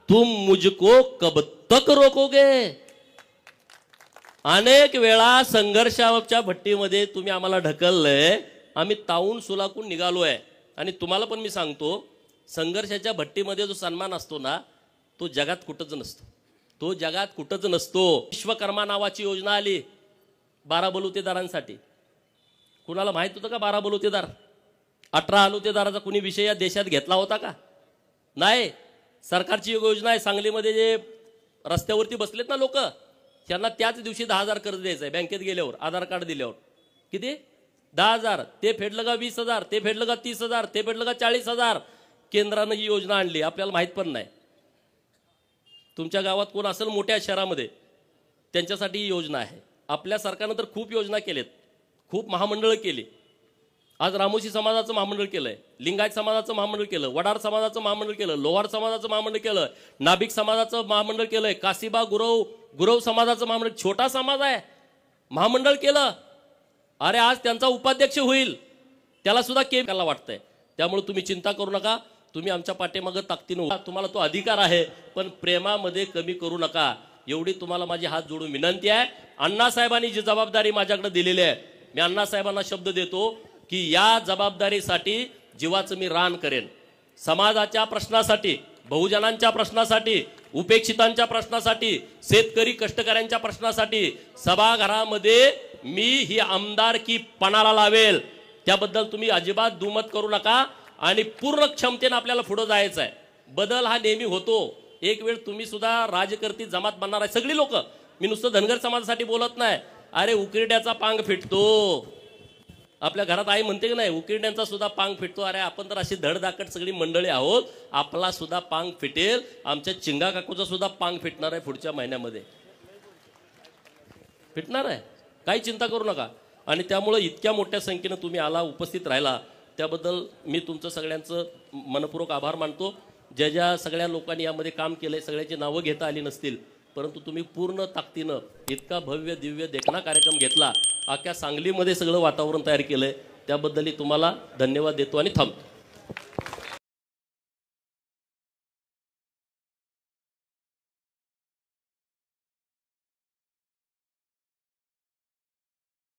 तुम मुझको कब तक रोकोगे. अनेक वेळा संघर्षाच्या भट्टीमध्ये तुम्ही आम्हाला ढकललंय, आम्ही तावून सुलाकून निघालोय. आणि तुम्हाला पण मी सांगतो, संघर्षाच्या भट्टीमध्ये जो सन्मान असतो ना, तो जगात कुठंच नसतो, तो जगात कुठंच नसतो. विश्वकर्मा नावाची योजना आली 12 बलुतेदारांसाठी. कुणाला माहित होतं का 12 बलुतेदार? 18 बलुतेदाराचा कुणी विषय या देशात घेतला होता का? नाही. सरकारची योजना आहे. सांगलीमध्ये जे रस्त्यावरती बसलेत ना लोक, त्यांना त्याच दिवशी 10,000 कर्ज द्यायचं आहे. बँकेत गेल्यावर आधार कार्ड दिल्यावर किती 10,000, ते फेडलं का 20,000, ते फेडलं का 30,000, ते फेडलं का 40,000. केंद्रानं ही योजना आणली, आपल्याला माहित पण नाही. तुमच्या गावात कोण असेल मोठ्या शहरामध्ये, त्यांच्यासाठी ही योजना आहे. आपल्या सरकारनं तर खूप योजना केलेत, खूप महामंडळ केली. आज रामोशी समाजाचं महामंडळ केलंय, लिंगायत समाजाचं महामंडळ केलं, वडार समाजाचं महामंडळ केलं, लोहार समाजाचं महामंडळ केलं, नाभिक समाजाचं महामंडळ केलंय, काशीबा गुरव समाजाचं महामंडळ, छोटा समाज आहे, महामंडळ केलं. अरे आज त्यांचा उपाध्यक्ष होईल, त्याला सुद्धा केला वाटतंय. त्यामुळे तुम्ही चिंता करू नका, तुम्ही आमच्या पाठीमागं ताकदीनं, तुम्हाला तो अधिकार आहे, पण प्रेमामध्ये कमी करू नका, एवढी तुम्हाला माझी हात जोडून विनंती आहे. अण्णासाहेबांनी जी जबाबदारी माझ्याकडे दिलेली आहे, मी अण्णासाहेबांना शब्द देतो की या जबाबदारीसाठी जीवाचं मी रान करेन. समाजाच्या प्रश्नासाठी, बहुजनांच्या प्रश्नासाठी, उपेक्षितांच्या प्रश्नासाठी, शेतकरी कष्टकऱ्यांच्या प्रश्नासाठी सभागृहामध्ये मी ही आमदारकी पणाला लावेल. त्याबद्दल तुम्ही अजिबात दुमत करू नका आणि पूर्ण क्षमतेने आपल्याला पुढे जायचं आहे. बदल हा नेहमी होतो. एक वेळ तुम्ही सुद्धा राजकर्ती जमात बनणार आहे सगळी लोक. मी नुसतं धनगर समाजासाठी बोलत नाही. अरे उकिरड्याचा पांग फिटतो. आपल्या घरात आई म्हणते की नाही, उकिरड्यांचा सुद्धा पांग फिटतो. अरे आपण तर अशी धडधाकट सगळी मंडळी आहोत, आपला सुद्धा पांग फिटेल. आमच्या चिंगा काकूचा सुद्धा पांग फिटणार आहे पुढच्या महिन्यामध्ये, फिटणार आहे. काही चिंता करू नका. आणि त्यामुळे इतक्या मोठ्या संख्येनं तुम्ही आला, उपस्थित राहिला, त्याबद्दल मी तुमचं सगळ्यांचं मनपूर्वक आभार मानतो. ज्या सगळ्या लोकांनी यामध्ये काम केलंय सगळ्याची नावं घेता आली नसतील, परंतु तुम्ही पूर्ण ताकदीनं इतका भव्य दिव्य देखणा कार्यक्रम घेतला, अख्ख्या सांगलीमध्ये सगळं वातावरण तयार केलंय, त्याबद्दलही तुम्हाला धन्यवाद देतो आणि थांबतो.